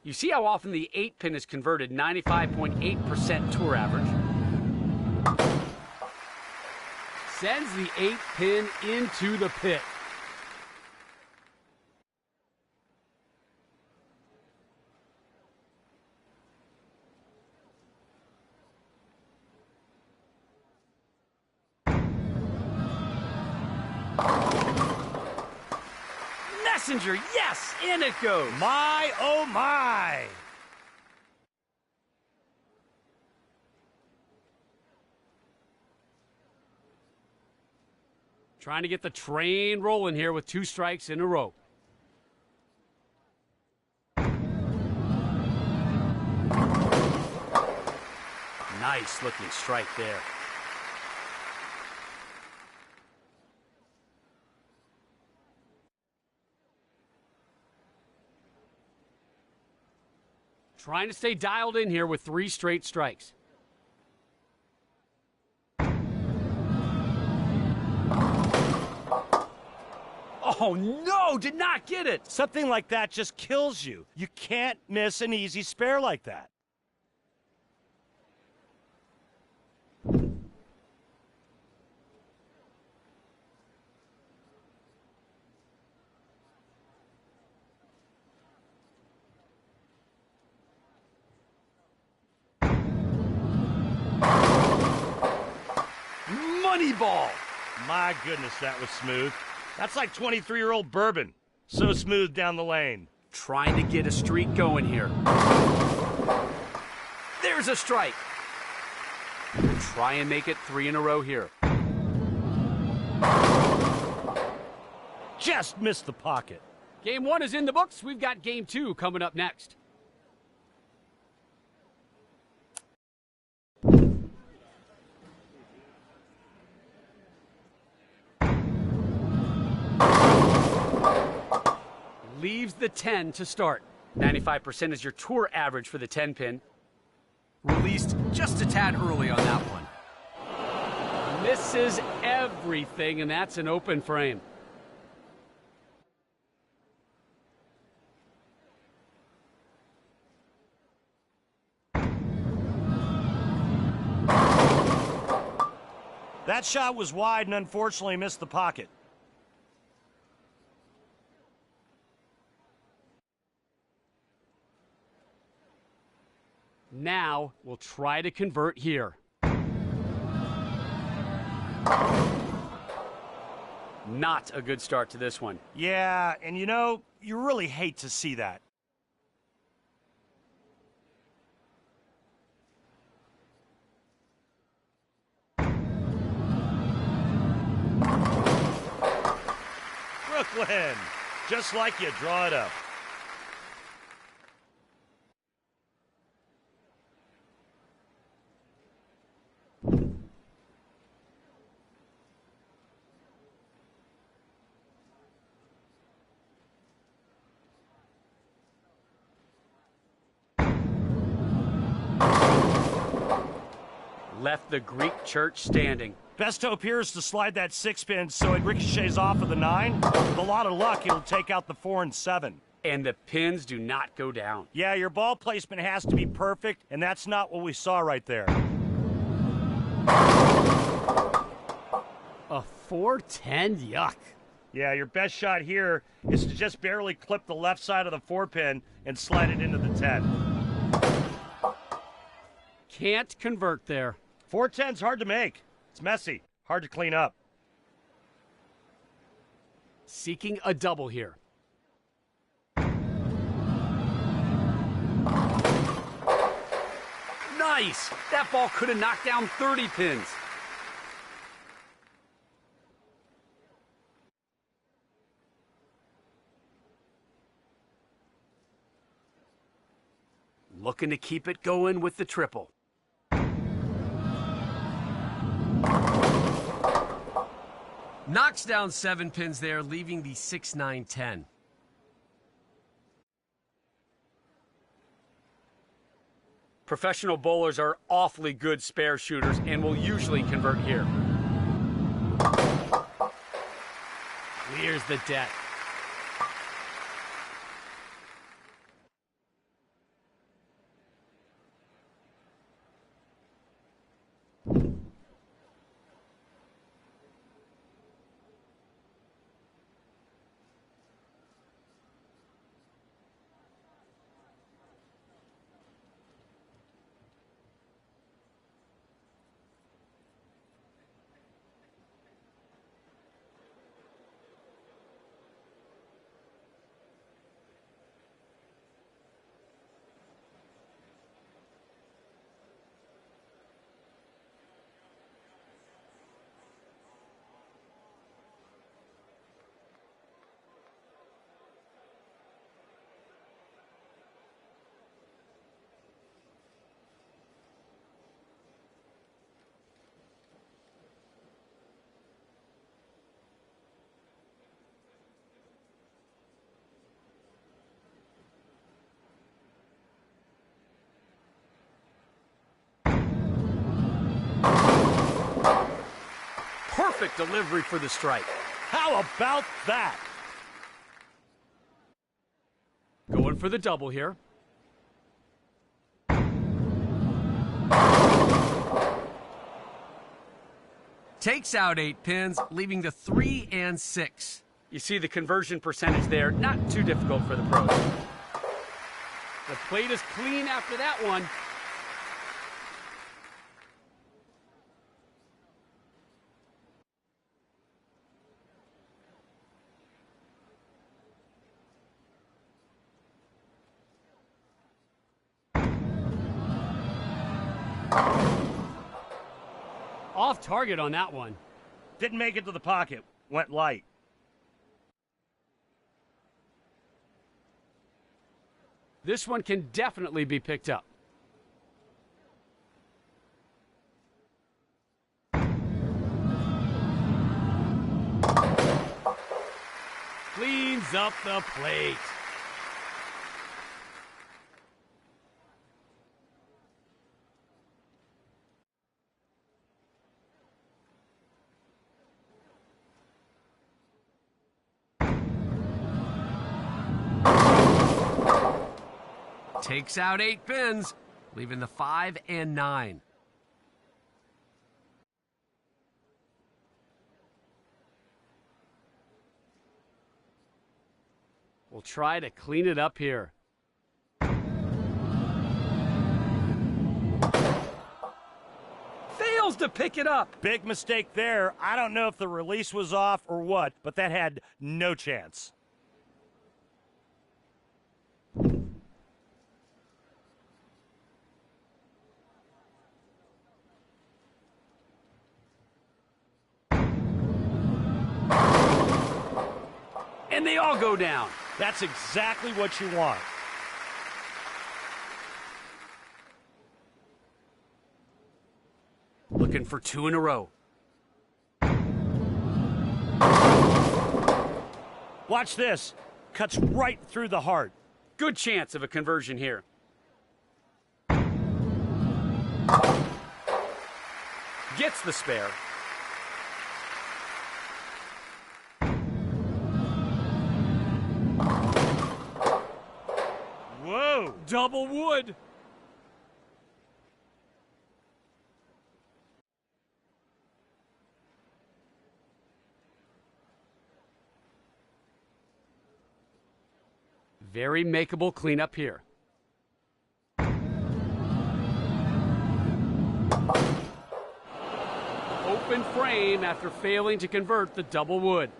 You see how often the 8-pin is converted, 95.8% tour average. Sends the 8-pin into the pit. Messenger, yes, in it goes. My, oh my. Trying to get the train rolling here with 2 strikes in a row. Nice looking strike there. Trying to stay dialed in here with 3 straight strikes. Oh no, did not get it. Something like that just kills you. You can't miss an easy spare like that. Moneyball. My goodness, that was smooth. That's like 23-year-old bourbon. So smooth down the lane. Trying to get a streak going here. There's a strike. Try and make it 3 in a row here. Just missed the pocket. Game 1 is in the books. We've got game 2 coming up next. Leaves the 10 to start. 95% is your tour average for the 10-pin. Released just a tad early on that one. Misses everything, and that's an open frame. That shot was wide and unfortunately missed the pocket. Now we'll try to convert here. Not a good start to this one. Yeah, and you know, you really hate to see that. Brooklyn, just like you draw it up. Left the Greek church standing. Best hope here is to slide that 6-pin so it ricochets off of the 9. With a lot of luck, it'll take out the 4 and 7. And the pins do not go down. Yeah, your ball placement has to be perfect, and that's not what we saw right there. A 410, yuck. Yeah, your best shot here is to just barely clip the left side of the 4-pin and slide it into the 10. Can't convert there. 410's hard to make. It's messy, hard to clean up. Seeking a double here. Nice! That ball could have knocked down 30 pins. Looking to keep it going with the triple. Knocks down 7 pins there, leaving the 6, 9, 10. Professional bowlers are awfully good spare shooters and will usually convert here. Clears the deck. perfect delivery for the strike. How about that? Going for the double here. Takes out 8 pins, leaving the 3 and 6. You see the conversion percentage there. Not too difficult for the pros. The plate is clean after that one. Off target on that one. Didn't make it to the pocket. Went light. This one can definitely be picked up. Cleans up the plate. Takes out 8 pins, leaving the 5 and 9. We'll try to clean it up here. Fails to pick it up. Big mistake there. I don't know if the release was off or what, but that had no chance. And they all go down. That's exactly what you want. Looking for 2 in a row. Watch this. Cuts right through the heart. Good chance of a conversion here. Gets the spare. Whoa! Double wood. Very makeable cleanup here. Open frame after failing to convert the double wood.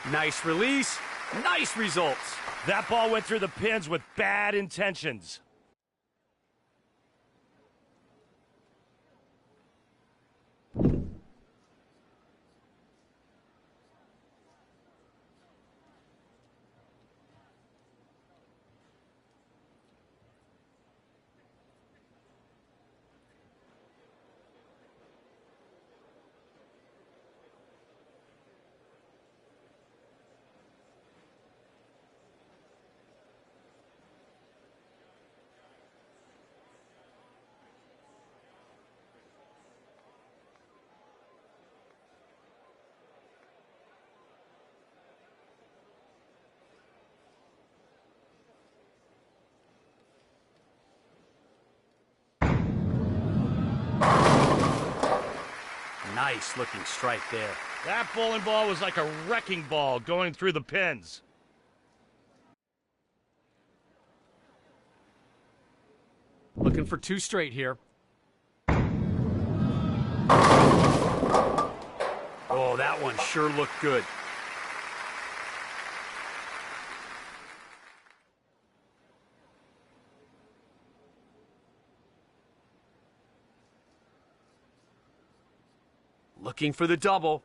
Nice release, nice results. That ball went through the pins with bad intentions. Nice looking strike there. That bowling ball was like a wrecking ball going through the pins. Looking for 2 straight here. Oh, that one sure looked good. Looking for the double.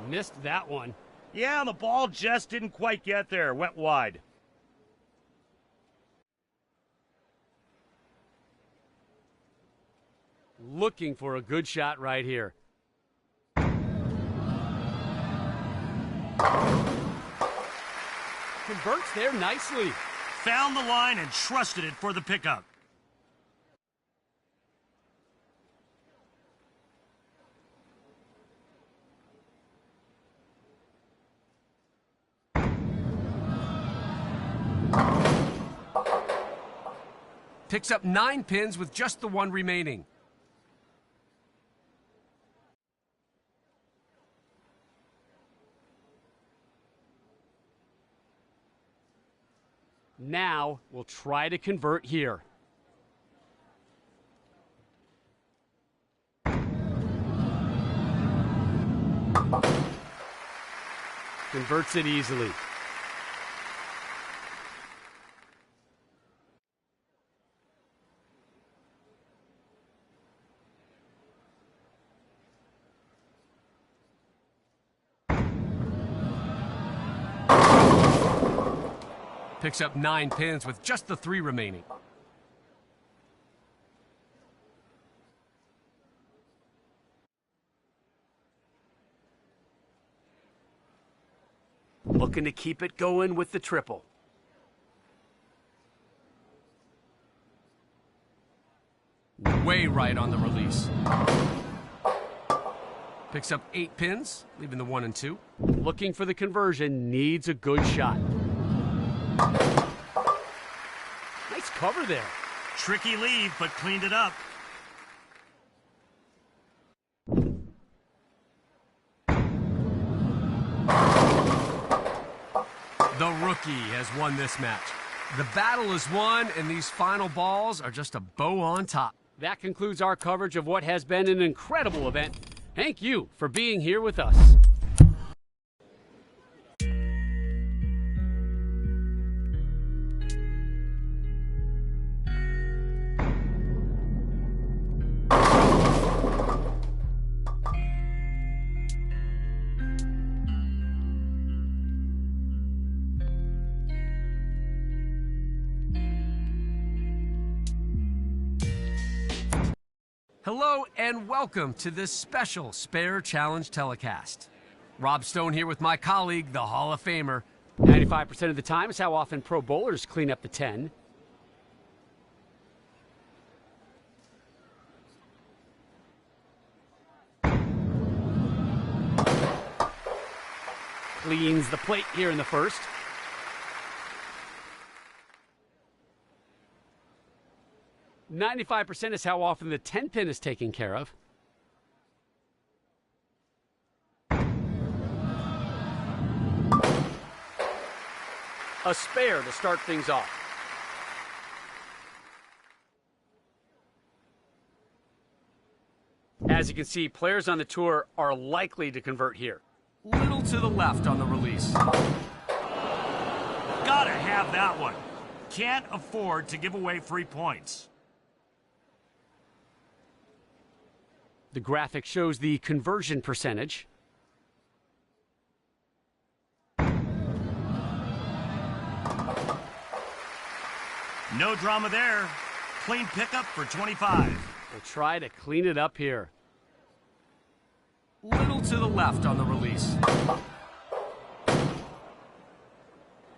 Missed that one. Yeah, the ball just didn't quite get there. Went wide. Looking for a good shot right here. Converts there nicely. Found the line and trusted it for the pickup. Picks up 9 pins with just the 1 remaining. Now we'll try to convert here. Converts it easily. Picks up 9 pins with just the 3 remaining. Looking to keep it going with the triple. Way right on the release. Picks up 8 pins, leaving the 1 and 2. Looking for the conversion, needs a good shot. Nice cover there. Tricky lead, but cleaned it up. The rookie has won this match. The battle is won, and these final balls are just a bow on top. That concludes our coverage of what has been an incredible event. Thank you for being here with us. Hello and welcome to this special Spare Challenge telecast. Rob Stone here with my colleague, the Hall of Famer. 95% of the time is how often pro bowlers clean up the 10. Cleans the plate here in the first. .95% is how often the 10 pin is taken care of. A spare to start things off. As you can see, players on the tour are likely to convert here. Little to the left on the release. Gotta have that one. Can't afford to give away free points. The graphic shows the conversion percentage. No drama there. Clean pickup for 25. We'll try to clean it up here. Little to the left on the release.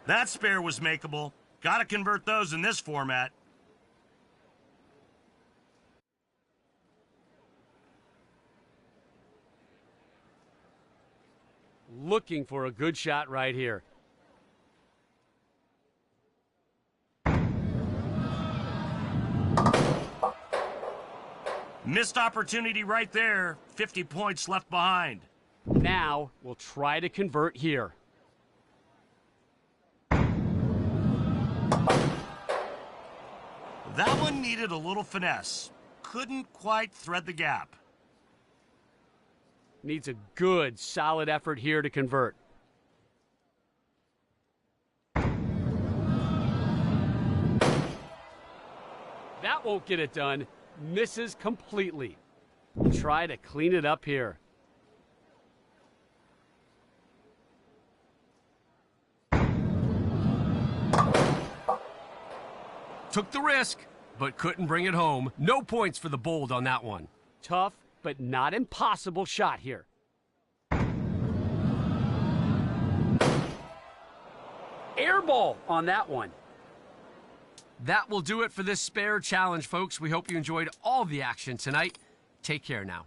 That spare was makeable. Gotta convert those in this format. Looking for a good shot right here. Missed opportunity right there. 50 points left behind. Now we'll try to convert here. That one needed a little finesse. Couldn't quite thread the gap. Needs a good, solid effort here to convert. That won't get it done. Misses completely. We'll try to clean it up here. Took the risk, but couldn't bring it home. No points for the bold on that one. Tough, but not impossible shot here. Air ball on that one. That will do it for this spare challenge, folks. We hope you enjoyed all the action tonight. Take care now.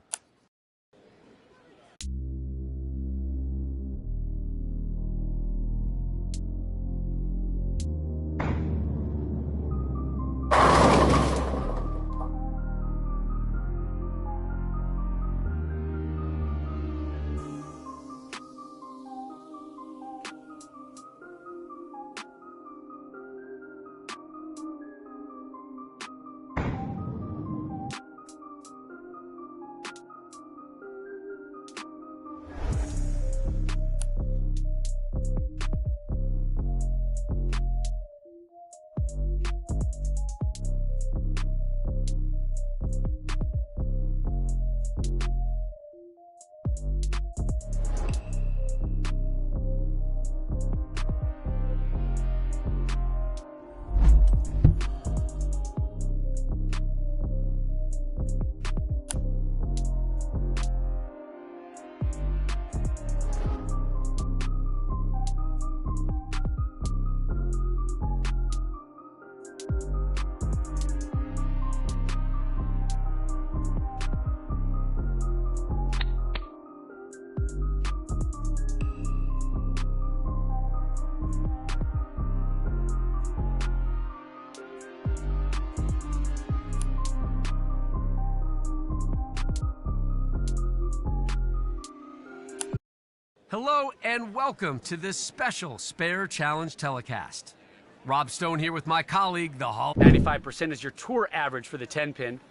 Hello and welcome to this special Spare Challenge telecast. Rob Stone here with my colleague, the Hall. 95% is your tour average for the 10-pin.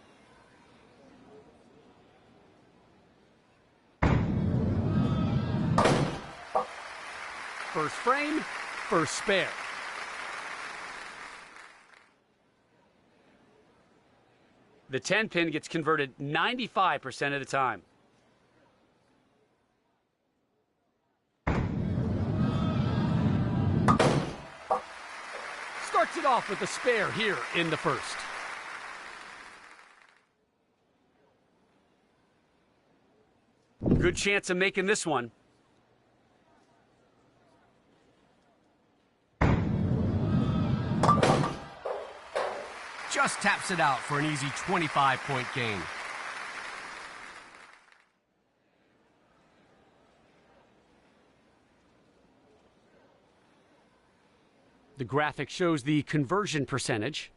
First frame, first spare. The 10-pin gets converted 95% of the time. Starts it off with a spare here in the first. Good chance of making this one. Just taps it out for an easy 25-point gain. The graphic shows the conversion percentage.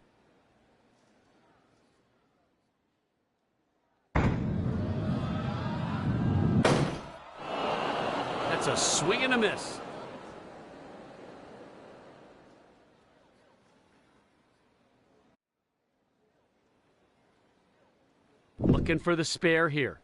That's a swing and a miss. Looking for the spare here.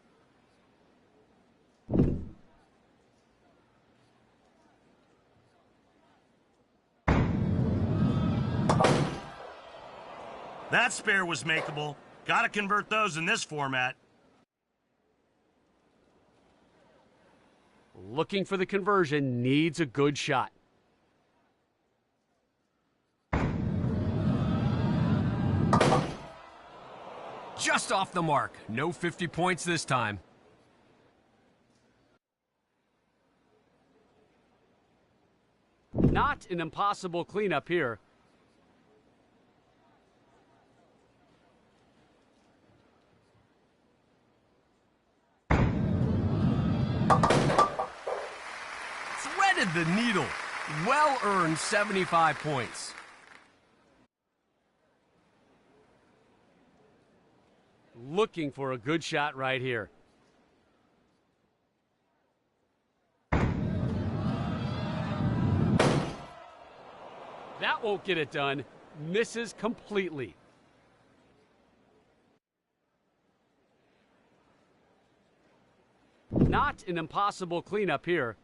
That spare was makeable. Got to convert those in this format. Looking for the conversion, needs a good shot. Just off the mark. No 50 points this time. Not an impossible cleanup here. Threaded the needle. Well-earned 75 points. Looking for a good shot right here. That won't get it done. Misses completely. Not an impossible cleanup here.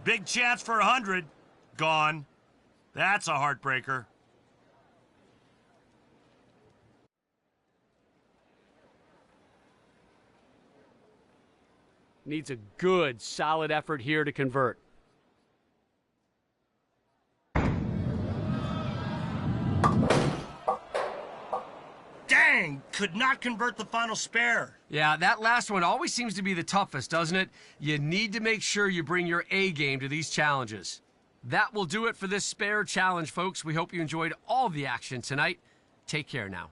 Big chance for 100. Gone. That's a heartbreaker. Needs a good, solid effort here to convert. Dang, could not convert the final spare. Yeah, that last one always seems to be the toughest, doesn't it? You need to make sure you bring your A game to these challenges. That will do it for this spare challenge, folks. We hope you enjoyed all the action tonight. Take care now.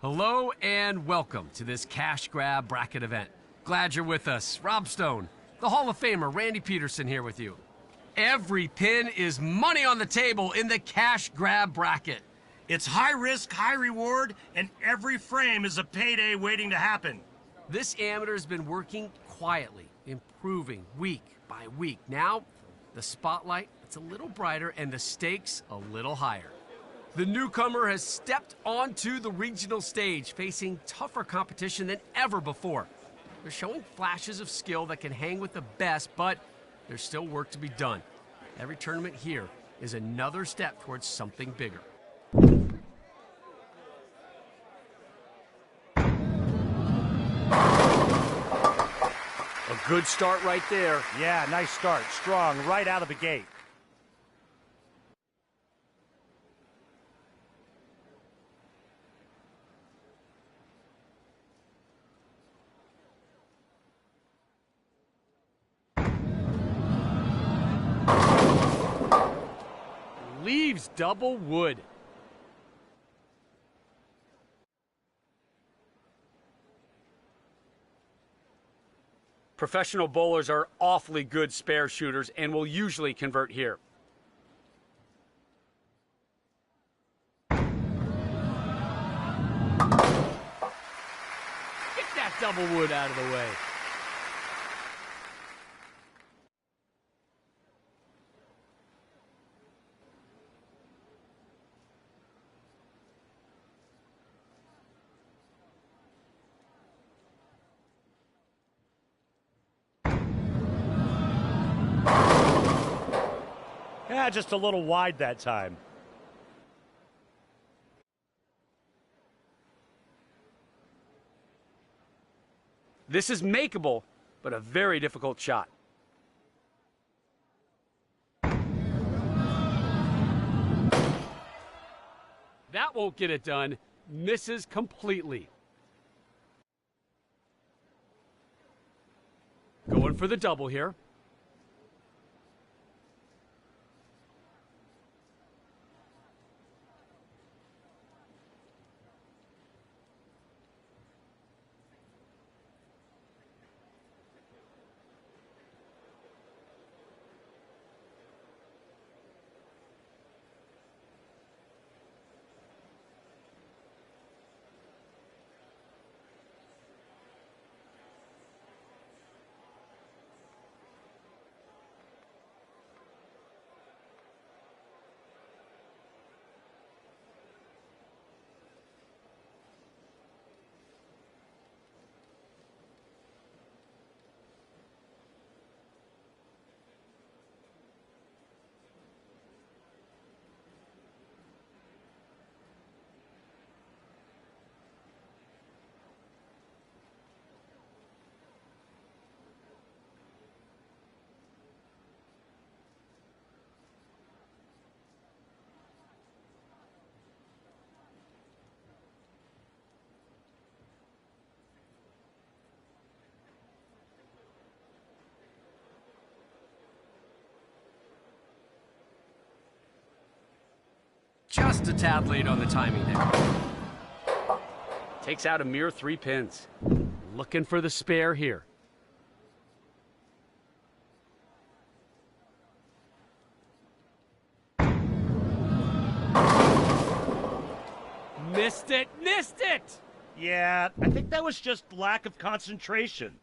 Hello and welcome to this cash grab bracket event. Glad you're with us. Rob Stone, the Hall of Famer Randy Peterson here with you. Every pin is money on the table in the cash grab bracket. It's high risk, high reward, and every frame is a payday waiting to happen. This amateur has been working quietly, improving week by week. Now, the spotlight, it's a little brighter and the stakes a little higher. The newcomer has stepped onto the regional stage, facing tougher competition than ever before. They're showing flashes of skill that can hang with the best, but there's still work to be done. Every tournament here is another step towards something bigger. A good start right there. Yeah, nice start. Strong right out of the gate. Leaves double wood. Professional bowlers are awfully good spare shooters and will usually convert here. Get that double wood out of the way. Yeah, just a little wide that time. This is makeable, but a very difficult shot. That won't get it done. Misses completely. Going for the double here. Just a tad late on the timing there. Takes out a mere 3 pins. Looking for the spare here. Missed it, missed it! Yeah, I think that was just lack of concentration.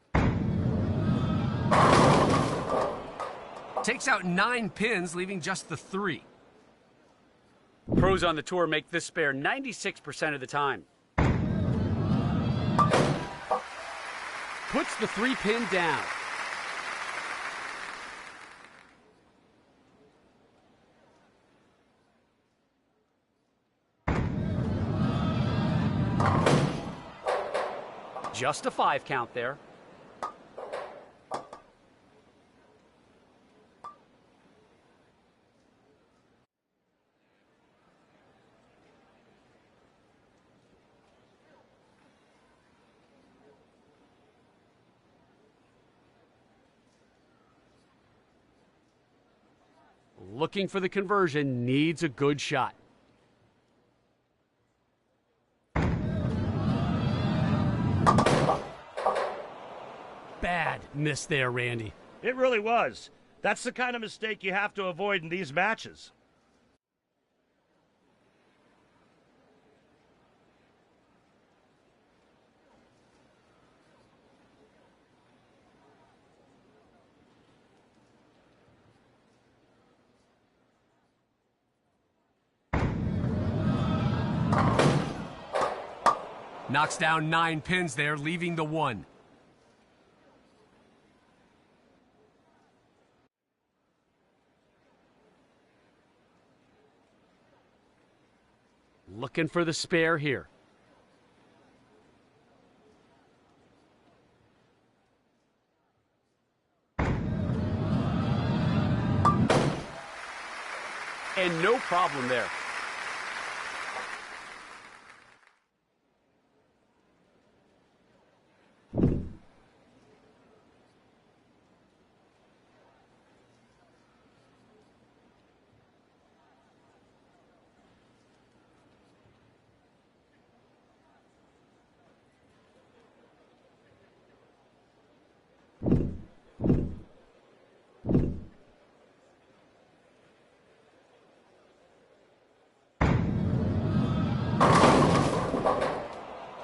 Takes out 9 pins, leaving just the 3. Pros on the tour make this spare 96% of the time. Puts the 3 pin down. Just a 5 count there. Looking for the conversion, needs a good shot. Bad miss there, Randy. It really was. That's the kind of mistake you have to avoid in these matches. Knocks down 9 pins there, leaving the 1. Looking for the spare here. And no problem there.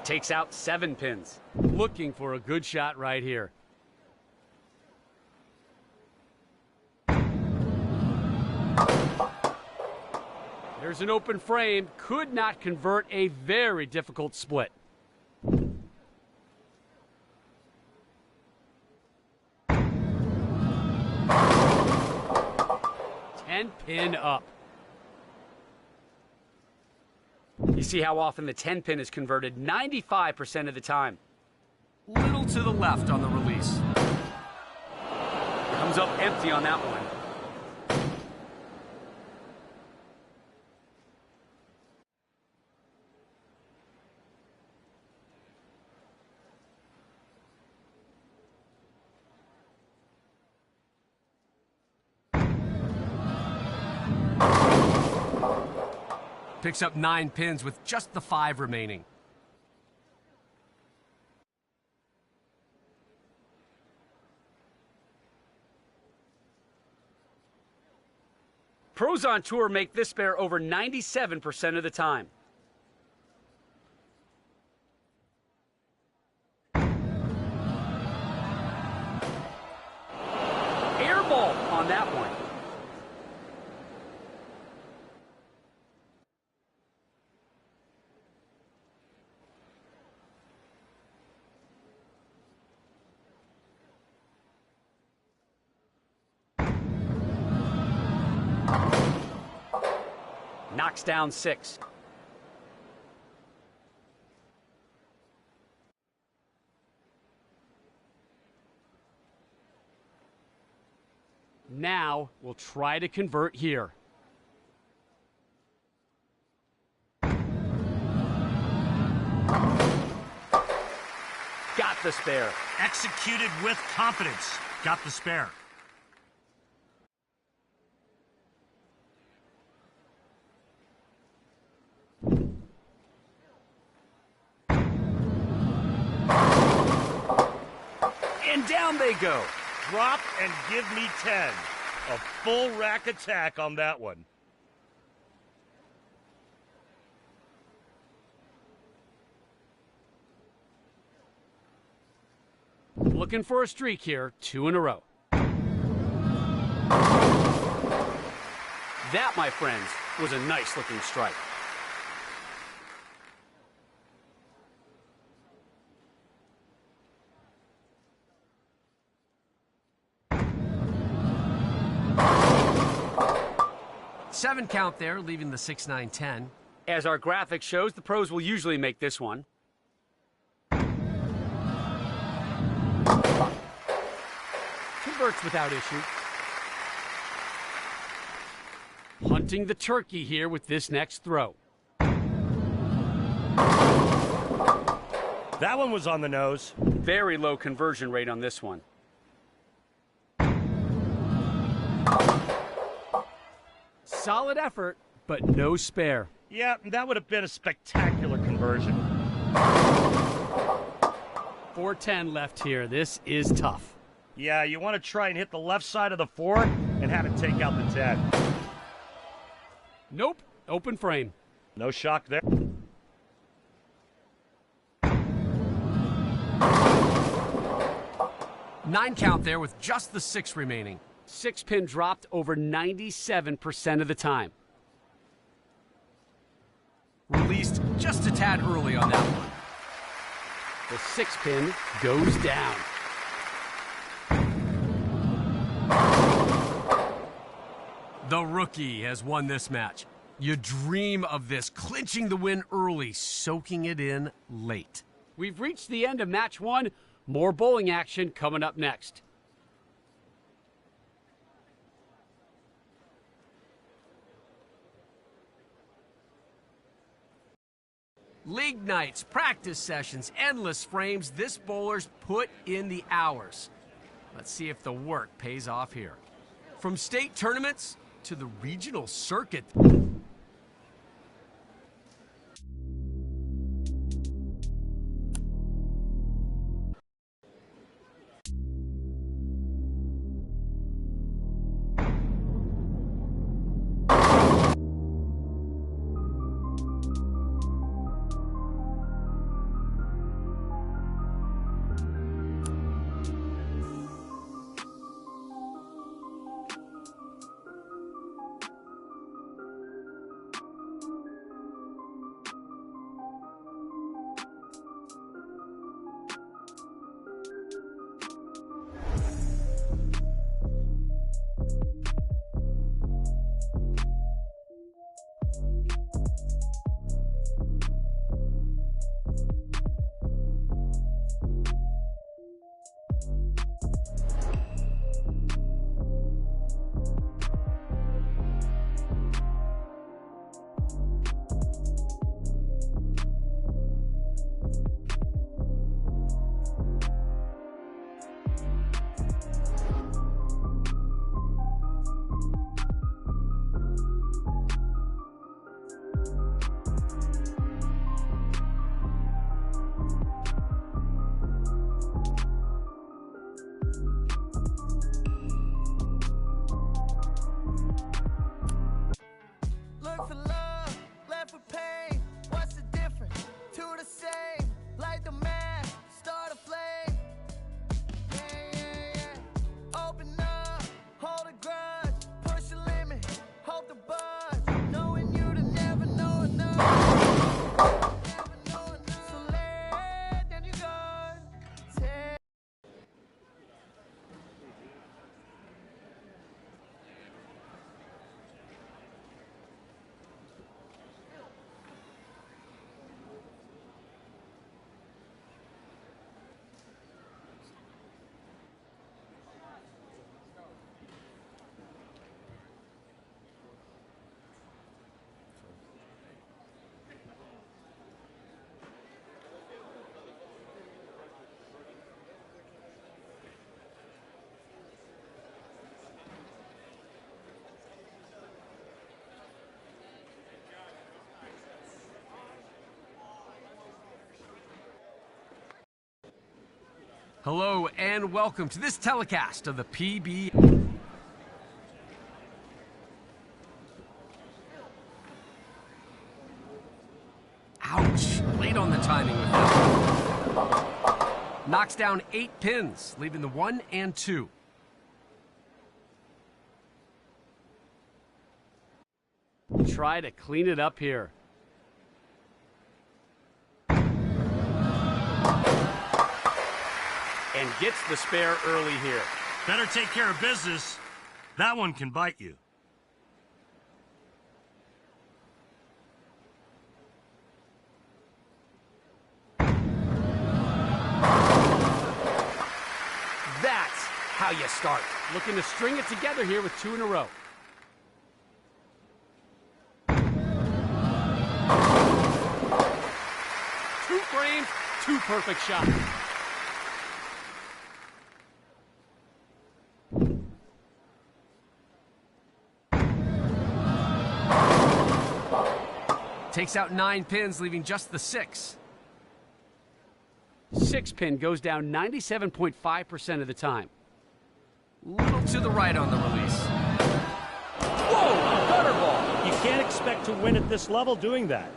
Takes out 7 pins. Looking for a good shot right here. There's an open frame. Could not convert, a very difficult split. 10 pin up. You see how often the 10 pin is converted 95% of the time. Little to the left on the release. Comes up empty on that one. Picks up 9 pins with just the 5 remaining. Pros on tour make this spare over 97% of the time. Air ball on that one. Knocks down 6. Now we'll try to convert here. Got the spare. Executed with confidence. Got the spare. And down they go. Drop and give me 10. A full rack attack on that one. Looking for a streak here, 2 in a row. That, my friends, was a nice looking strike. Seven count there, leaving the 6, 9, 10. As our graphic shows, the pros will usually make this one. Converts without issue. Hunting the turkey here with this next throw. That one was on the nose. Very low conversion rate on this one. Solid effort, but no spare. Yeah, that would have been a spectacular conversion. 410 left here. This is tough. Yeah, you want to try and hit the left side of the 4 and have it take out the 10. Nope. Open frame. No shock there. Nine count there with just the 6 remaining. 6-pin dropped over 97% of the time. Released just a tad early on that one. The 6-pin goes down. The rookie has won this match. You dream of this, clinching the win early, soaking it in late. We've reached the end of match 1. More bowling action coming up next. League nights, practice sessions, endless frames. This bowler's put in the hours. Let's see if the work pays off here. From state tournaments to the regional circuit. Hello and welcome to this telecast of the PBA. Ouch, late on the timing with that one. Knocks down 8 pins, leaving the 1 and 2. Try to clean it up here. And gets the spare early here. Better take care of business. That one can bite you. how you start. Looking to string it together here with 2 in a row. Two frames, 2 perfect shots. Takes out 9 pins, leaving just the 6. 6 pin goes down 97.5% of the time. Little to the right on the release. Whoa, gutter ball. You can't expect to win at this level doing that.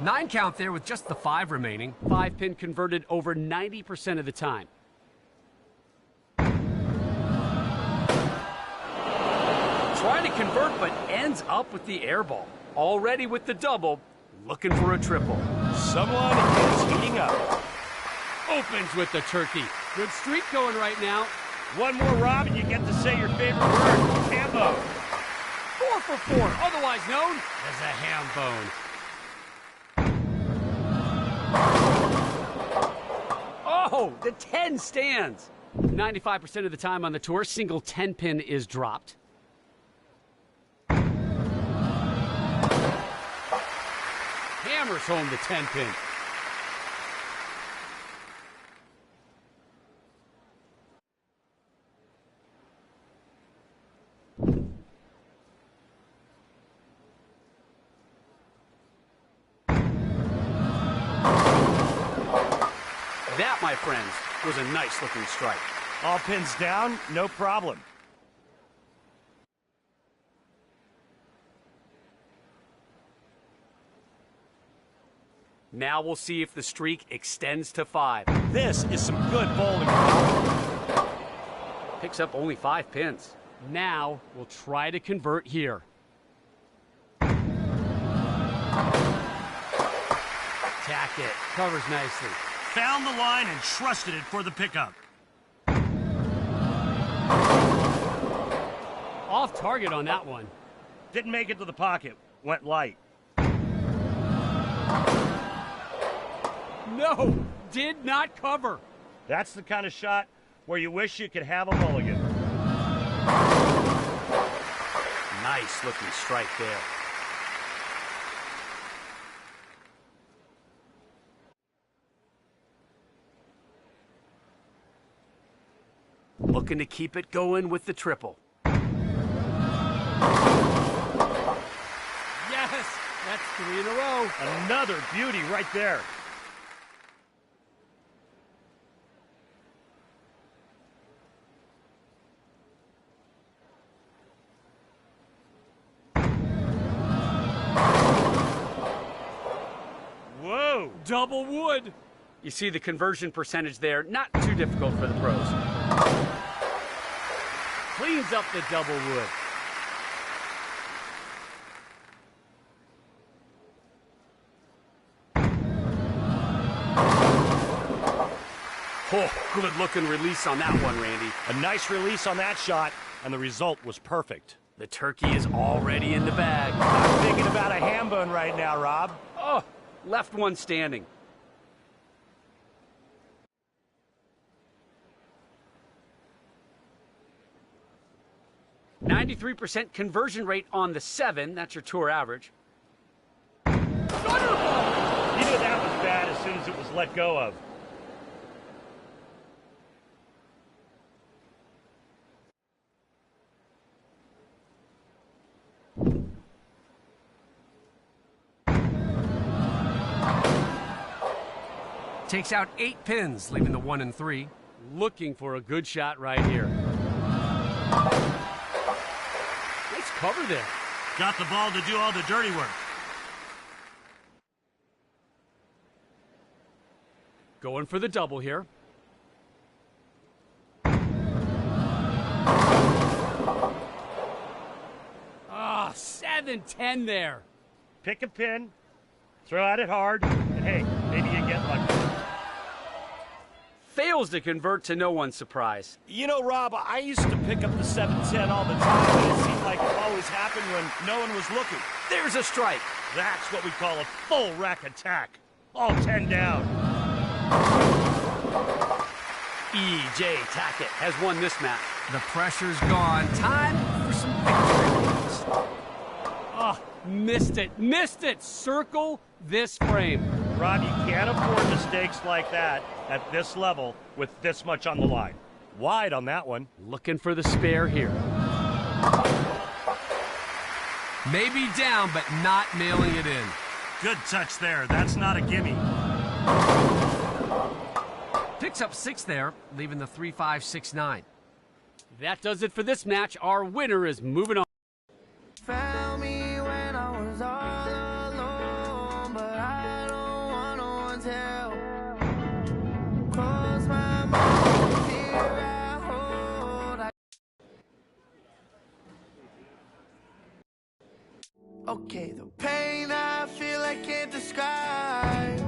Nine count there with just the 5 remaining. 5 pin converted over 90% of the time. Trying to convert, but ends up with the air ball. Already with the double, looking for a triple. Someone is heating up. Opens with the turkey. Good streak going right now. One more, Rob, and you get to say your favorite word, hambo. 4 for 4, otherwise known as a ham bone. Oh, the 10 stands. 95% of the time on the tour, single 10 pin is dropped. Hammers home the 10 pin. That, my friends, was a nice looking strike. All pins down, no problem. Now we'll see if the streak extends to 5. This is some good bowling, Rob. Picks up only 5 pins. Now we'll try to convert here. Tack it. Covers nicely. Found the line and trusted it for the pickup. Off target on that one. Didn't make it to the pocket. Went light. No, did not cover. That's the kind of shot where you wish you could have a mulligan. Nice looking strike there. Looking to keep it going with the triple. Yes, that's 3 in a row. Another beauty right there. Whoa! Double wood. You see the conversion percentage there, not too difficult for the pros. Cleans up the double wood. Oh, good looking release on that one, Randy. A nice release on that shot, and the result was perfect. The turkey is already in the bag. I'm thinking about a ham bone right now, Rob. Oh, left one standing. .93% conversion rate on the 7. That's your tour average. You knew that was bad as soon as it was let go of. Takes out 8 pins, leaving the 1 and 3. Looking for a good shot right here. Nice cover there. Got the ball to do all the dirty work. Going for the double here. Ah, 7-10 there. Pick a pin, throw at it hard, and hey, maybe you get lucky. Fails to convert to no one's surprise. You know, Rob, I used to pick up the 7-10 all the time, but it seemed like it always happened when no one was looking. There's a strike. That's what we call a full rack attack. All 10 down. E.J. Tackett has won this match. The pressure's gone. Time for some victory. Oh, missed it. Circle this frame. Rob, you can't afford mistakes like that at this level with this much on the line. Wide on that one. Looking for the spare here. Maybe down, but not mailing it in. Good touch there. That's not a gimme. Picks up 6 there, leaving the 3-5, 6-9. That does it for this match. Our winner is moving on. Found me when I was all alone, but I don't want no one's help. Close my mind, fear I hold. Okay, the pain I feel I can't describe.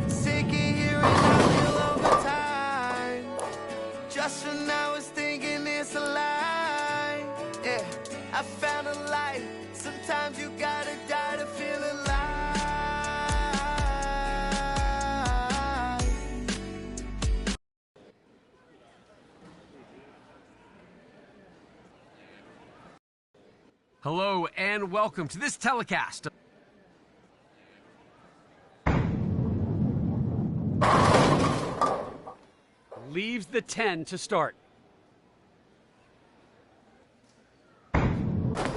Sick of hearing I feel over time. Just when I was thinking it's a lie, yeah, I found a light. Sometimes you gotta die to feel alive. Hello and welcome to this telecast. Leaves the 10 to start.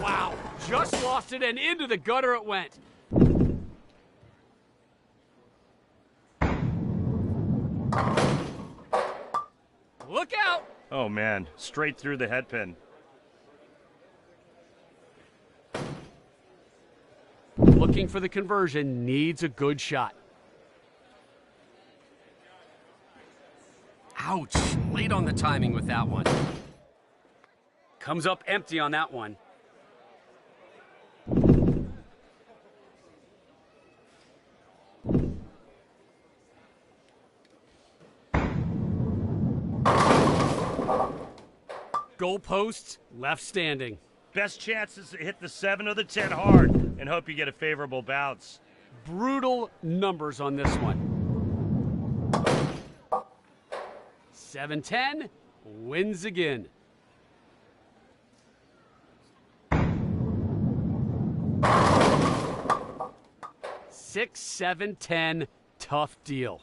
Wow, just lost it and into the gutter it went. Look out! Oh, man. Straight through the head pin. Looking for the conversion, needs a good shot. Ouch, late on the timing with that one. Comes up empty on that one. Goalposts left standing. Best chance is to hit the 7 or the 10 hard and hope you get a favorable bounce. Brutal numbers on this one. 7-10 wins again. Six, 7-10, tough deal.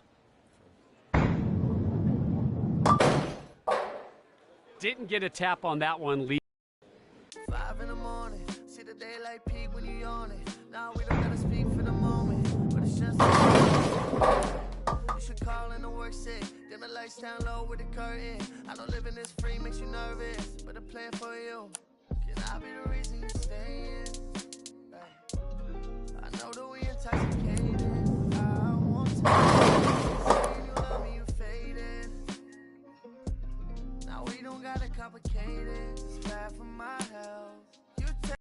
Didn't get a tap on that one. 5 in the morning, see the daylight peak when you yawning. Now we don't gotta speak for the moment, but it's just you should call in to work sick. Dim the lights down low with the curtain. I know living is free makes you nervous, but I play it for you. Can I be the reason you're staying? Right. I know that we intoxicated. I want to saying you love me, you faded. Now we don't gotta complicate it. It's bad for my health. You take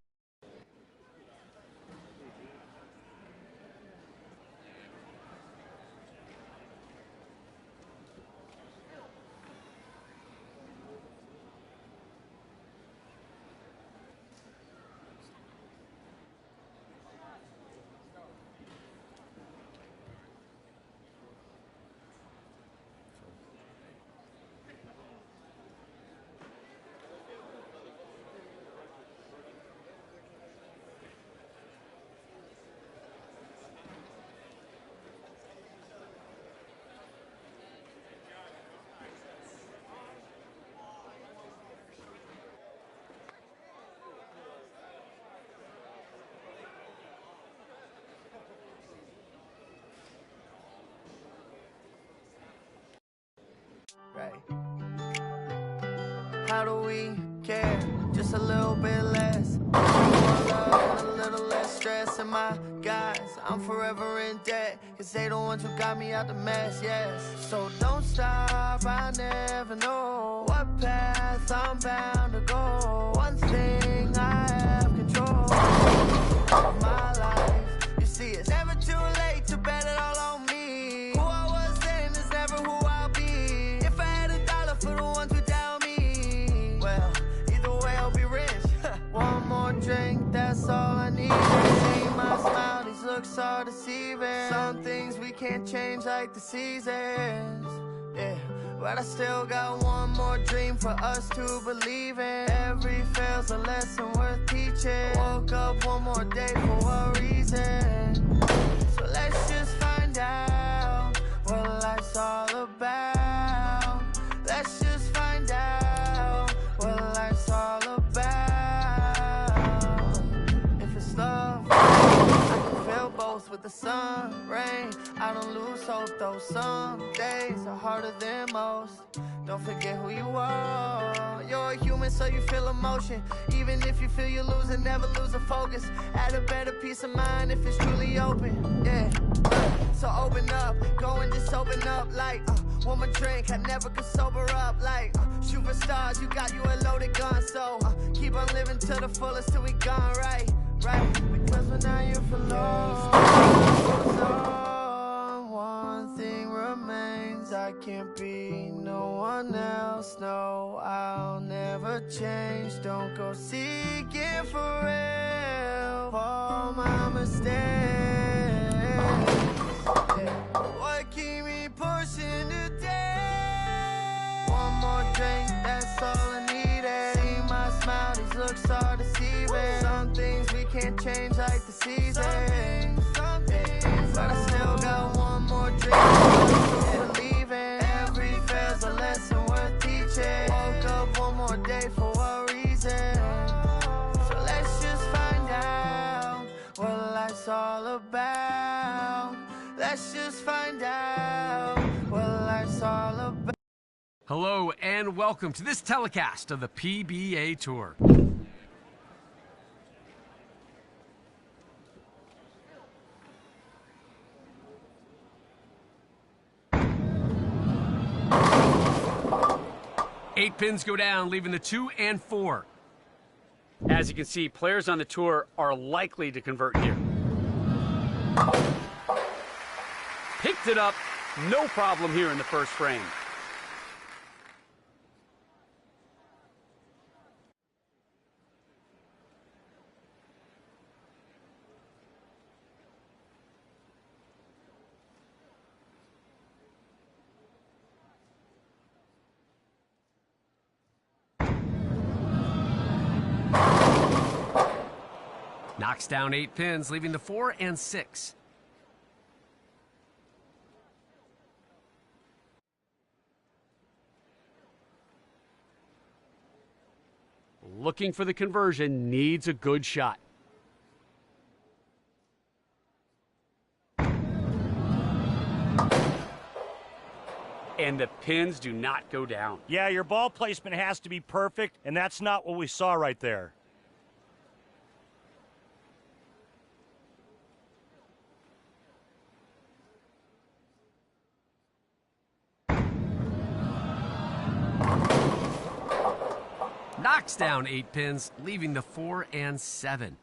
right. How do we care? Just a little bit less. More love and a little less stress. And my guys, I'm forever in debt. Cause they the ones who got me out the mess, yes. So don't stop, I never know what path I'm bound to go. One thing I have control of my life. You see, it's never too late to bet it all on me. Who I was then is never who I'll be. If I had $1 for the ones who doubt me, well, either way I'll be rich. One more drink, that's all I need. See my smile, these looks are deceiving. Some things we can't change like the seasons, yeah. But I still got one more dream for us to believe in. Every fail's a lesson worth teaching. Woke up one more day for what reason? So let's just find out what life's all about. Let's just find out what life's all about. If it's love, I can feel both with the sun, rain. I don't lose hope though. Some days are harder than most. Don't forget who you are. You're a human, so you feel emotion. Even if you feel you're losing, never lose a focus. Add a better peace of mind if it's truly open. Yeah. So open up, go and just open up. Like, one more drink, I never could sober up. Like, shoot for stars, you got you a loaded gun. So, keep on living to the fullest till we gone, right? Because when now you're for lost, one thing remains. I can't be no one else. No, I'll never change. Don't go seeking for help. All my mistakes, what keep me pushing today? One more drink, that's all I needed. See my smile, these looks are deceiving. Some things we can't change like the seasons. But I still got one more drink to believe in. Every fail's a lesson worth teaching. Woke up one more day for what reason? So let's just find out what life's all about. Let's just find out what life's all about. Hello and welcome to this telecast of the PBA Tour. Eight pins go down, leaving the 2 and 4. As you can see, players on the tour are likely to convert here. Picked it up, no problem here in the first frame. Knocks down 8 pins, leaving the 4 and 6. Looking for the conversion, needs a good shot. And the pins do not go down. Yeah, your ball placement has to be perfect, and that's not what we saw right there. Knocks down 8 pins, leaving the 4 and 7.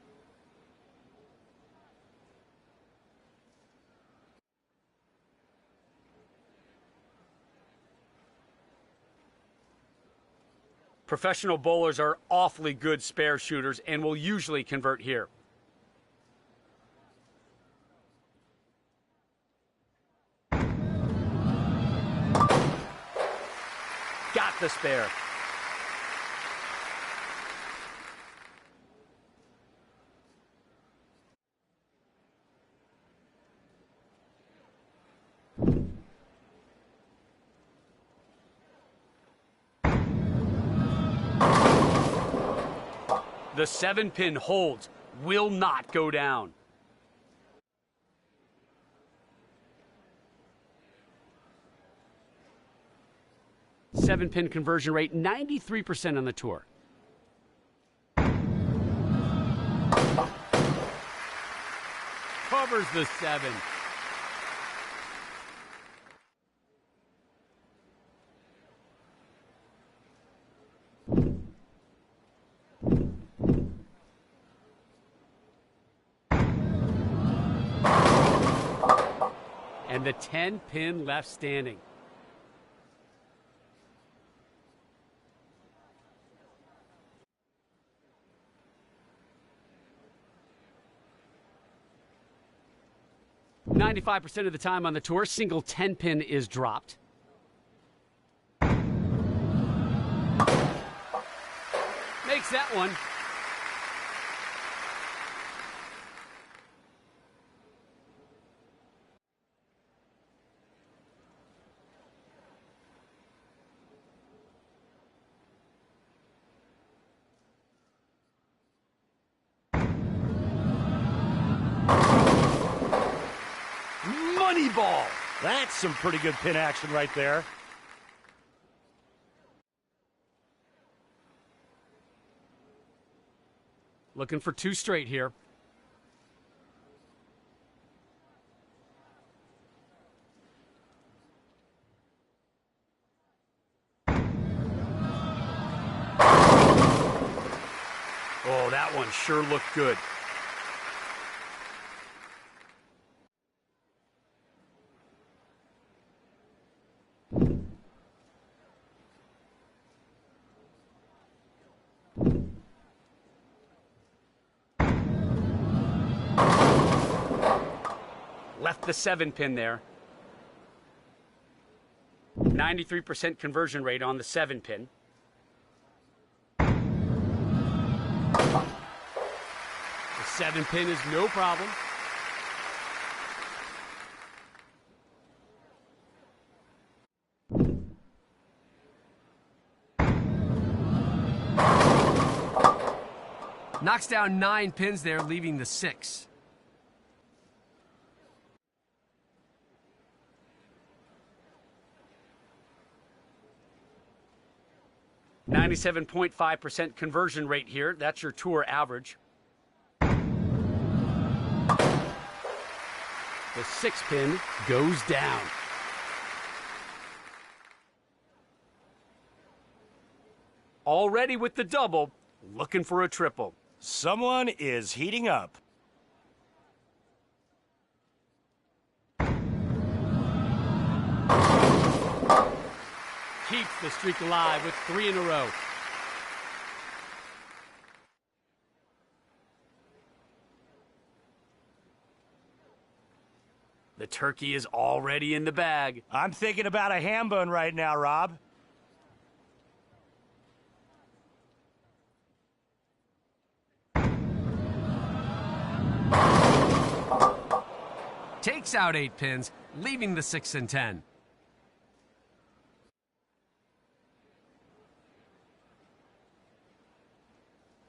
Professional bowlers are awfully good spare shooters and will usually convert here. Got the spare. The 7-pin holds, will not go down. Seven-pin conversion rate, 93% on the tour. Covers the 7. And the 10-pin left standing. .95% of the time on the tour, single 10-pin is dropped. Takes that one. Money ball. That's some pretty good pin action right there. Looking for 2 straight here. Oh, that one sure looked good. Left the 7 pin there. 93% conversion rate on the 7 pin. The 7 pin is no problem. Knocks down 9 pins there, leaving the 6. .5% conversion rate here. That's your tour average. The 6 pin goes down. Already with the double, looking for a triple. Someone is heating up. Keeps the streak alive with 3 in a row. The turkey is already in the bag. I'm thinking about a ham bone right now, Rob. Takes out 8 pins, leaving the 6 and 10.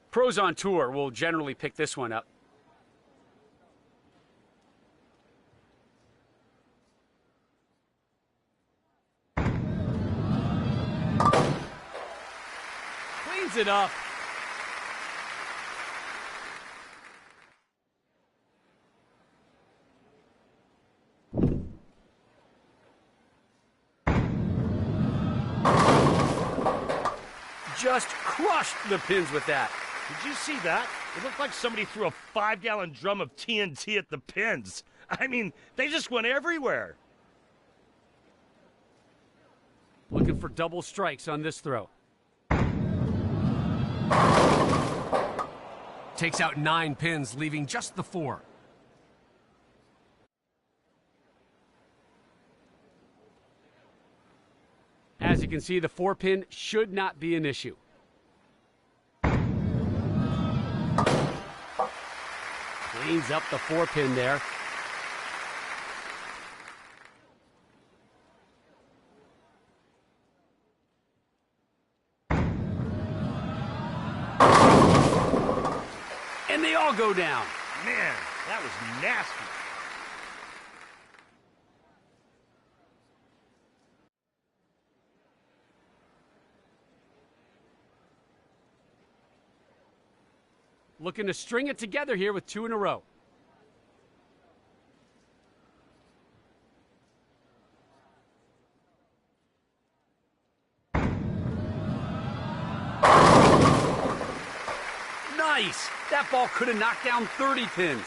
Pros on tour will generally pick this one up. Cleans it up. Just crushed the pins with that. Did you see that? It looked like somebody threw a 5-gallon drum of TNT at the pins. I mean, they just went everywhere. Looking for double strikes on this throw. Takes out 9 pins, leaving just the 4. As you can see, the 4 pin should not be an issue. Cleans up the 4 pin there. And they all go down. Man, that was nasty. Looking to string it together here with 2 in a row. Nice! That ball could have knocked down 30 pins.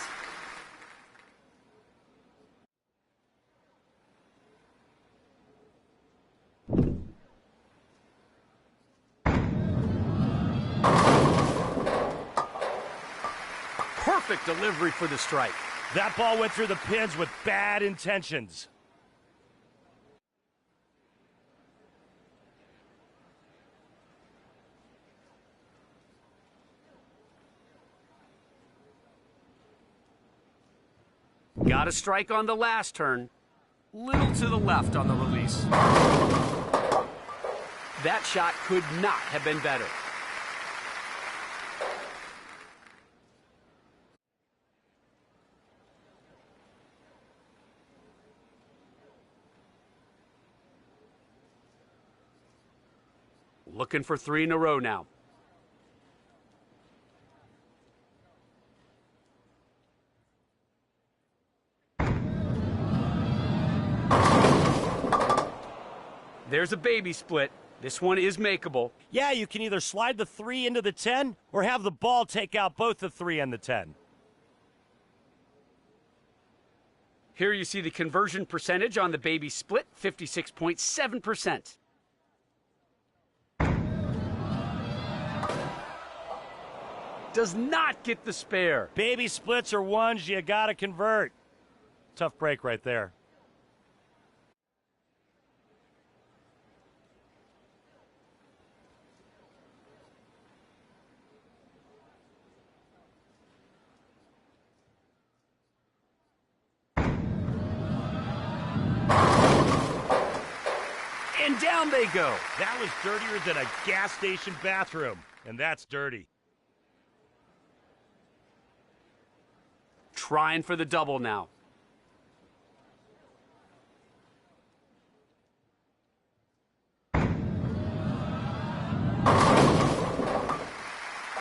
Perfect delivery for the strike. That ball went through the pins with bad intentions. Got a strike on the last turn. Little to the left on the release. That shot could not have been better. Looking for 3 in a row now. There's a baby split. This one is makeable. Yeah, you can either slide the 3 into the 10 or have the ball take out both the 3 and the 10. Here you see the conversion percentage on the baby split, 56.7%. Does not get the spare. Baby splits are ones you gotta convert. Tough break right there. And down they go. That was dirtier than a gas station bathroom, and that's dirty. Trying for the double now.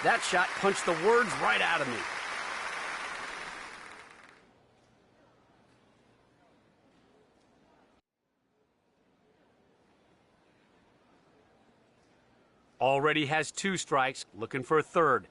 That shot punched the words right out of me. Already has 2 strikes, looking for a third.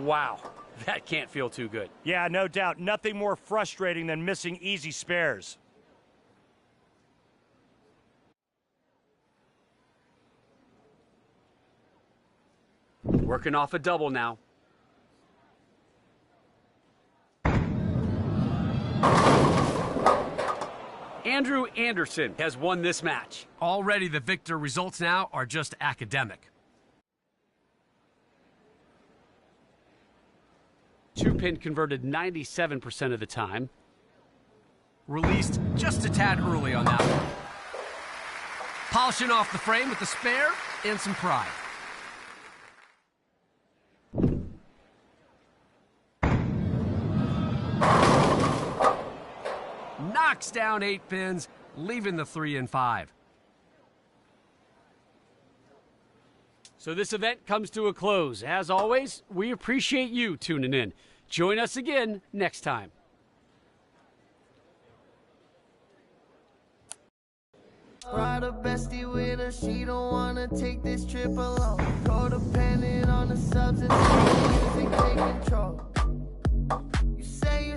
Wow, that can't feel too good. Yeah, no doubt. Nothing more frustrating than missing easy spares. Working off a double now. Andrew Anderson has won this match. Already the victor results now are just academic. 2-pin converted 97% of the time. Released just a tad early on that one. Polishing off the frame with the spare and some pride. Knocks down 8 pins, leaving the 3 and 5. So this event comes to a close. As always, we appreciate you tuning in. Join us again next time. Ride a bestie with her, she don't wanna take this trip alone. Codependent on the substance, music take control. You say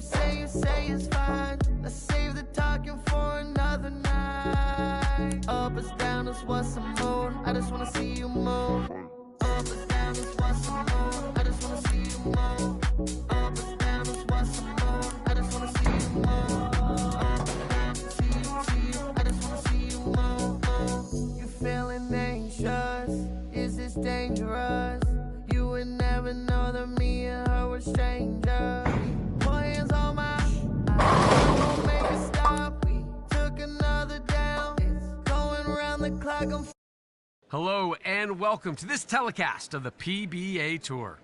it's fine. Let's save the talking for another night. Up is down is what's the mood. I just wanna see you move. Up is down is what's the mood. I just wanna see you move. Up is down is what's the mood. I just wanna see you move. Up is down, see you. I just wanna see you move. You feeling anxious? Is this dangerous? You would never know that me and her were strangers. Put hands on my I won't make it stop. We took another down. It's going around the clock. Hello and welcome to this telecast of the PBA Tour.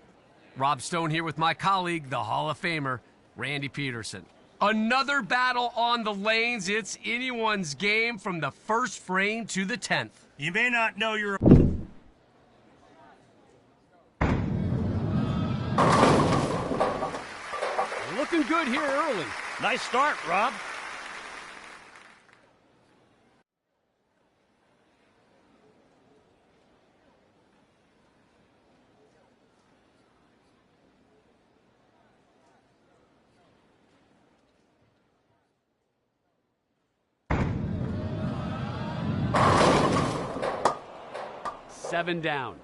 Rob Stone here with my colleague, the Hall of Famer, Randy Peterson. Another battle on the lanes. It's anyone's game from the first frame to the 10th. You may not know your... Looking good here early. Nice start, Rob. Seven down.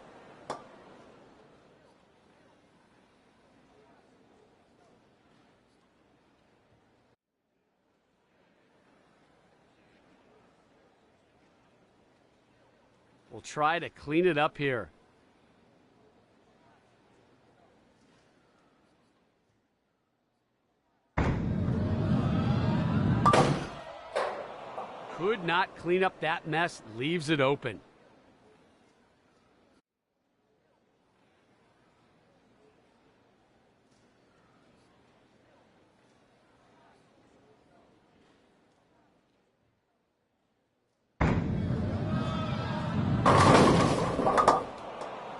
will try to clean it up here. Could not clean up that mess, leaves it open.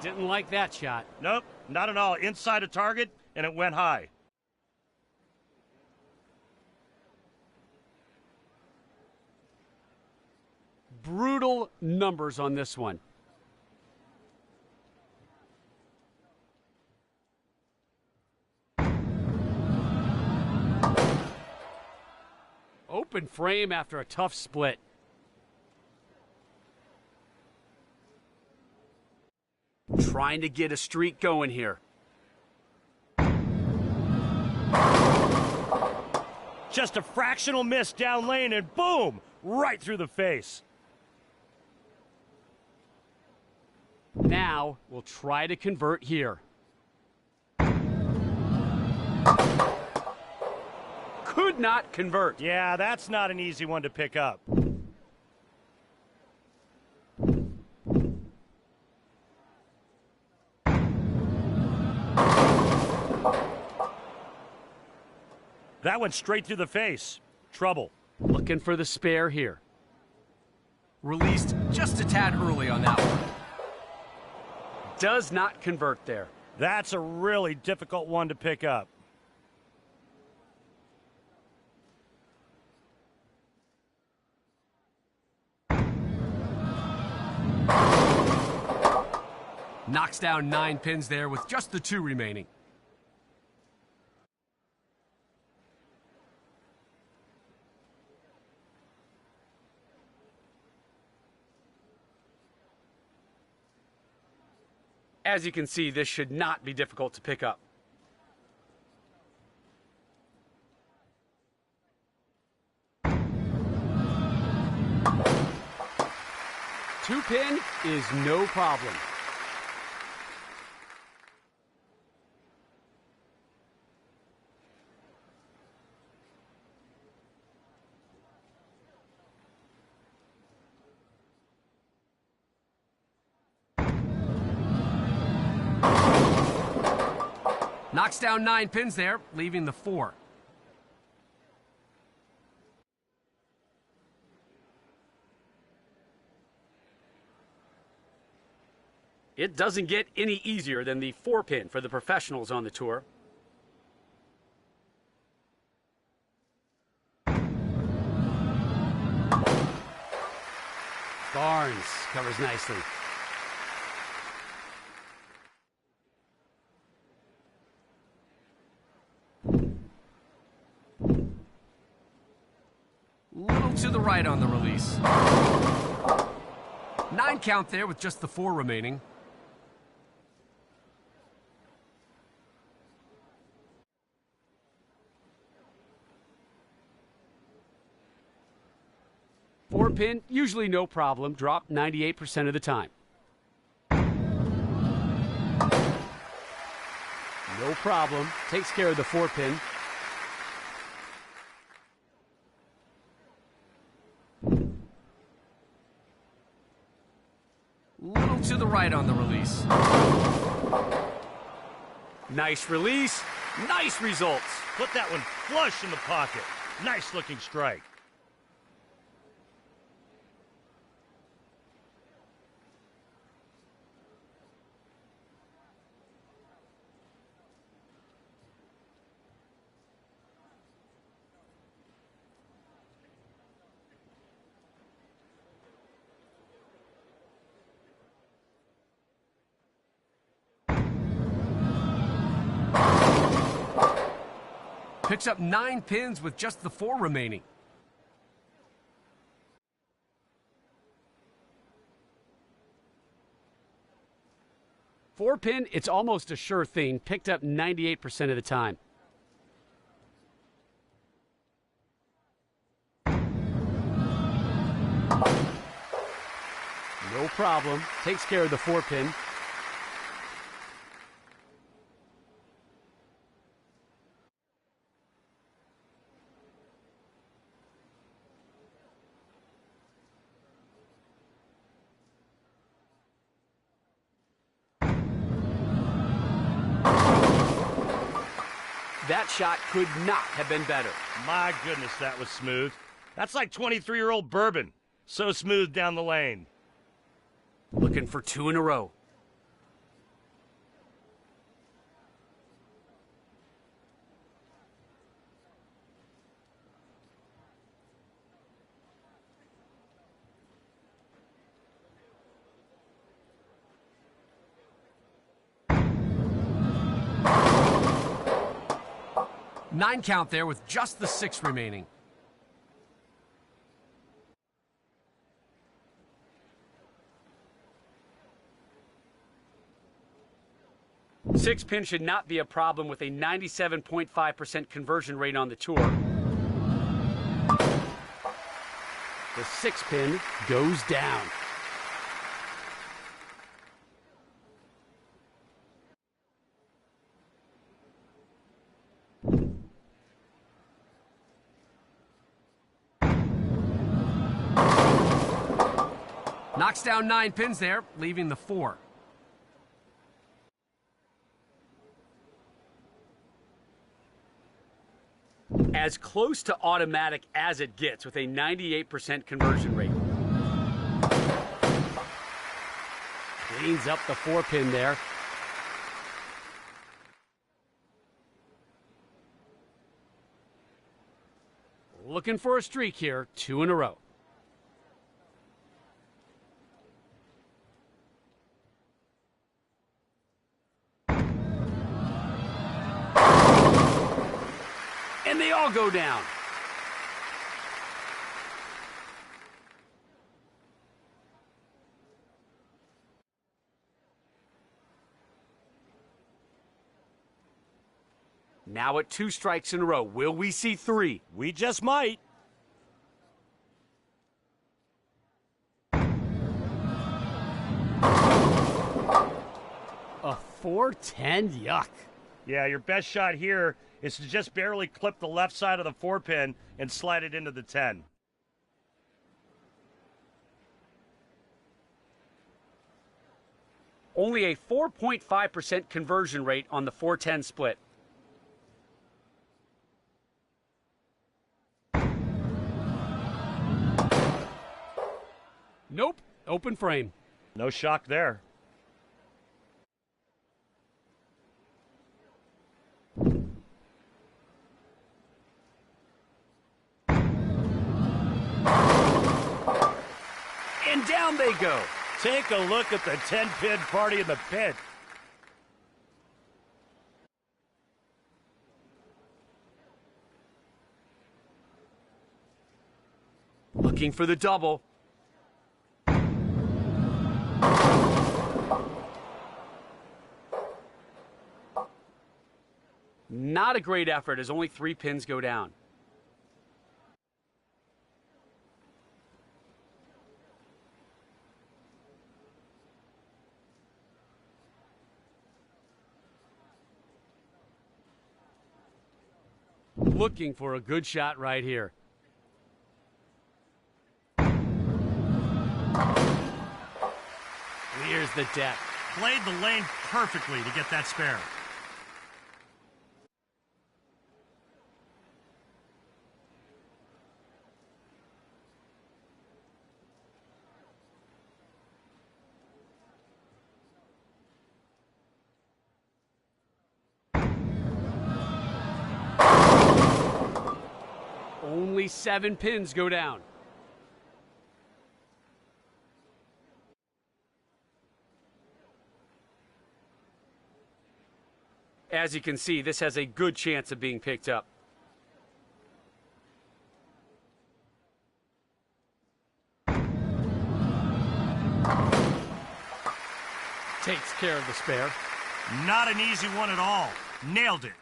Didn't like that shot. Nope, not at all. Inside a target, and it went high. Brutal numbers on this one. Open frame after a tough split. Trying to get a streak going here. Just a fractional miss down lane, and boom, right through the face. Now we'll try to convert here. Could not convert. Yeah, that's not an easy one to pick up. That went straight through the face. Trouble. Looking for the spare here. Released just a tad early on that one. Does not convert there. That's a really difficult one to pick up. Knocks down 9 pins there with just the 2 remaining. As you can see, this should not be difficult to pick up. Two pin is no problem. Knocks down 9 pins there, leaving the 4. It doesn't get any easier than the 4 pin for the professionals on the tour. Barnes covers nicely. Little to the right on the release. 9 count there with just the 4 remaining. Four pin, usually no problem. Drop 98% of the time. No problem. Takes care of the 4 pin. Little to the right on the release. Nice release. Nice results. Put that one flush in the pocket. Nice looking strike. Picks up 9 pins with just the 4 remaining. Four pin, it's almost a sure thing. Picked up 98% of the time. No problem. Takes care of the 4-pin. That shot could not have been better. My goodness, that was smooth. That's like 23-year-old bourbon. So smooth down the lane. Looking for 2 in a row. Nine count there with just the 6 remaining. Six pin should not be a problem with a 97.5% conversion rate on the tour. The 6 pin goes down. Knocks down 9 pins there, leaving the 4. As close to automatic as it gets with a 98% conversion rate. Cleans up the 4-pin there. Looking for a streak here, 2 in a row. And they all go down. Now at 2 strikes in a row. Will we see 3? We just might. A 410? Yuck. Yeah, your best shot here is to just barely clip the left side of the 4-pin and slide it into the 10. Only a 4.5% conversion rate on the 410 split. Nope, open frame. No shock there. And down they go. Take a look at the 10-pin party in the pit. Looking for the double. Not a great effort as only 3 pins go down. Looking for a good shot right here. Clears the deck. Played the lane perfectly to get that spare. Only 7 pins go down. As you can see, this has a good chance of being picked up. Takes care of the spare. Not an easy one at all. Nailed it.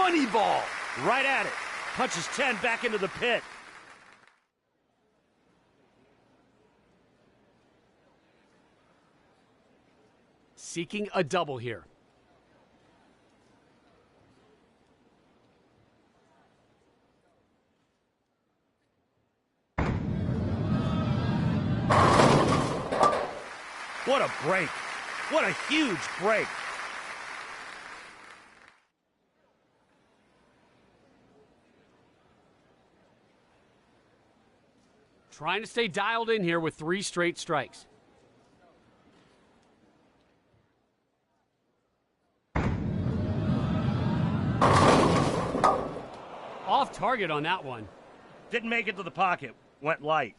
money ball. Right at it. Punches 10 back into the pit. Seeking a double here. What a break. What a huge break. Trying to stay dialed in here with 3 straight strikes. Off target on that one. Didn't make it to the pocket. Went light.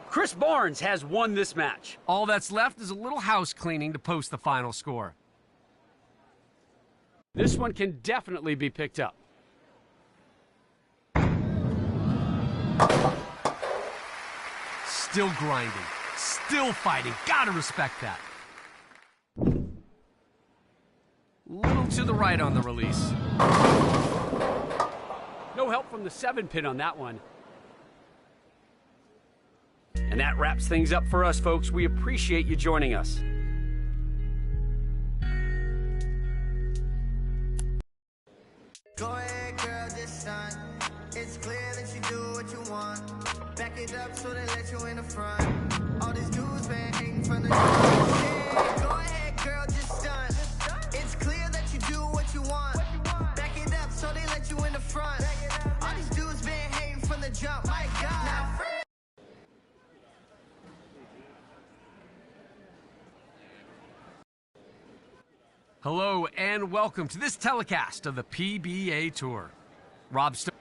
Chris Barnes has won this match. All that's left is a little house cleaning to post the final score. This one can definitely be picked up. Still grinding, still fighting. Gotta respect that. Little to the right on the release. No help from the 7 pin on that one. And that wraps things up for us, folks. We appreciate you joining us. Go ahead, girl, just stunt. It's clear that you do what you want. Back it up so they let you in the front. All these dudes been hating from the jump. Yeah, go ahead, girl, just stunt. It's clear that you do what you want. Back it up so they let you in the front. All these dudes been hating from the jump. My God. Hello and welcome to this telecast of the PBA Tour. Rob Stone.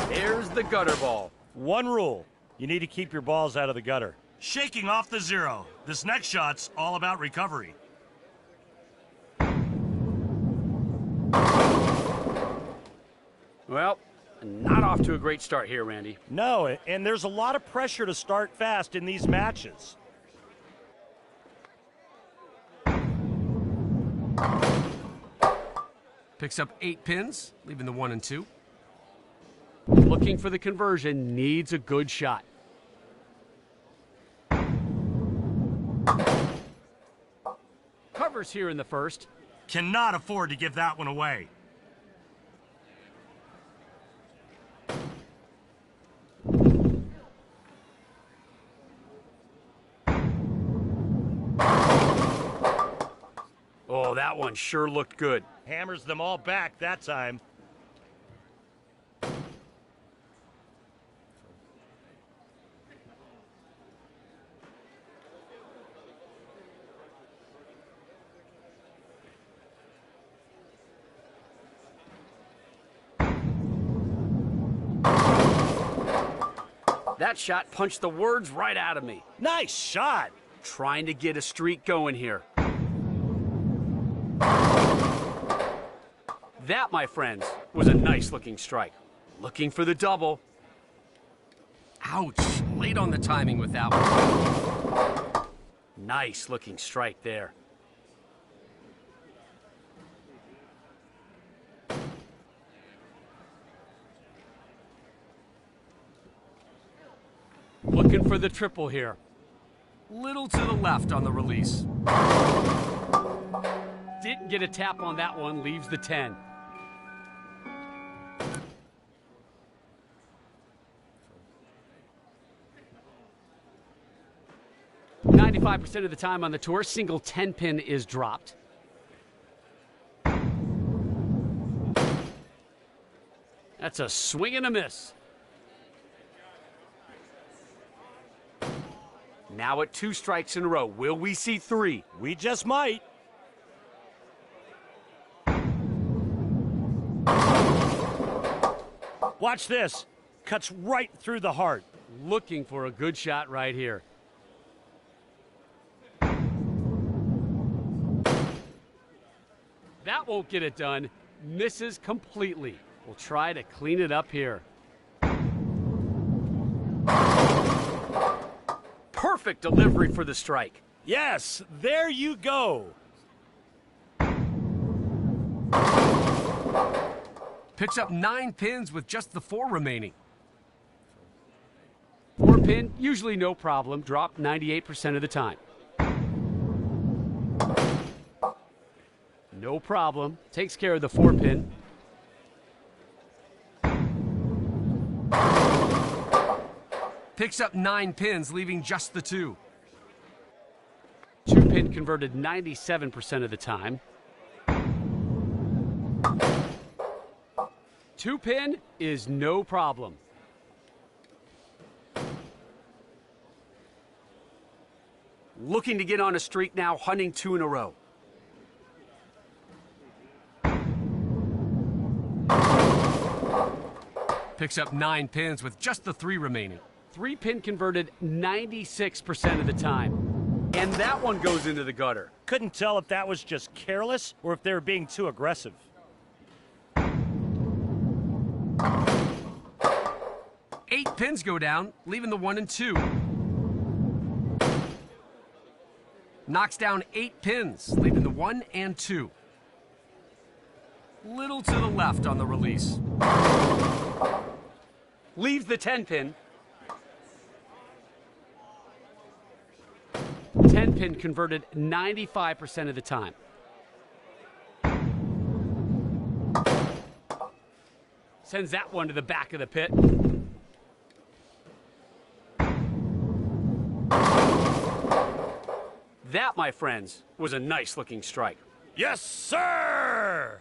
There's the gutter ball. One rule. You need to keep your balls out of the gutter. Shaking off the 0. This next shot's all about recovery. Well, not off to a great start here, Randy. No, and there's a lot of pressure to start fast in these matches. Picks up 8 pins, leaving the 1 and 2. Looking for the conversion, needs a good shot. Covers here in the first. Cannot afford to give that one away. Oh, that one sure looked good. Hammers them all back that time. That shot punched the words right out of me. Nice shot. Trying to get a streak going here. That, my friends, was a nice-looking strike. Looking for the double. Ouch, late on the timing with that one. Nice-looking strike there. Looking for the triple here. Little to the left on the release. Didn't get a tap on that one, leaves the 10. .95% of the time on the tour, single 10-pin is dropped. That's a swing and a miss. Now at 2 strikes in a row. Will we see 3? We just might. Watch this. Cuts right through the heart. Looking for a good shot right here. That won't get it done. Misses completely. We'll try to clean it up here. Perfect delivery for the strike. Yes, there you go. Picks up 9 pins with just the 4 remaining. 4 pin, usually no problem. Drop 98% of the time. No problem. Takes care of the 4 pin. Picks up 9 pins, leaving just the 2. 2 pin converted 97% of the time. 2 pin is no problem. Looking to get on a streak now, hunting 2 in a row. Picks up 9 pins with just the 3 remaining. 3 pin converted 96% of the time. And that one goes into the gutter. Couldn't tell if that was just careless or if they were being too aggressive. 8 pins go down, leaving the 1 and 2. Knocks down 8 pins, leaving the 1 and 2. Little to the left on the release. Leaves the 10 pin. 10 pin converted 95% of the time. Sends that one to the back of the pit. That, my friends, was a nice looking strike. Yes, sir!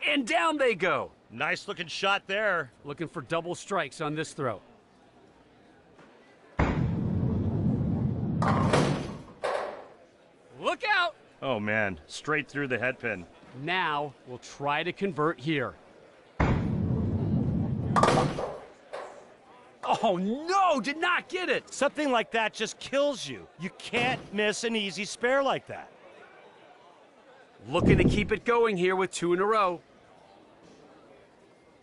And down they go. Nice looking shot there. Looking for double strikes on this throw. Look out! Oh man, straight through the head pin. Now we'll try to convert here. Oh no, did not get it! Something like that just kills you. You can't miss an easy spare like that. Looking to keep it going here with 2 in a row.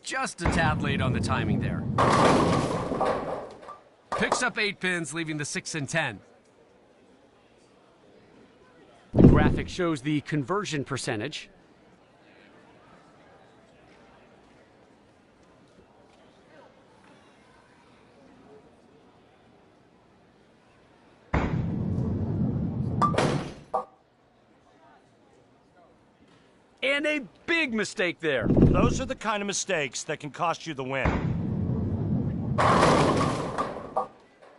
Just a tad late on the timing there. Picks up 8 pins, leaving the 6 and 10. The graphic shows the conversion percentage. And a big mistake there. Those are the kind of mistakes that can cost you the win.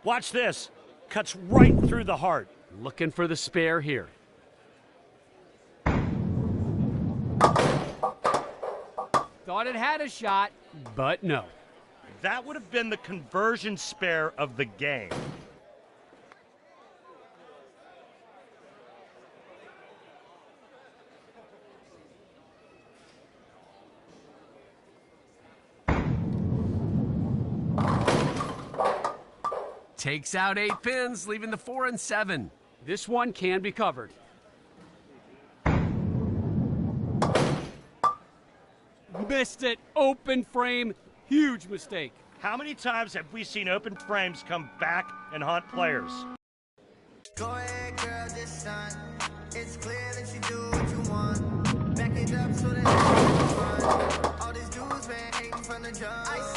Watch this. Cuts right through the heart. Looking for the spare here. Thought it had a shot, but no. That would have been the conversion spare of the game. Takes out 8 pins, leaving the 4 and 7. This one can be covered. Missed it. Open frame. Huge mistake. How many times have we seen open frames come back and haunt players? Go ahead, girl, this time. It's clear that you do what you want. Back it up so that you can run. All these dudes been hating from the jump.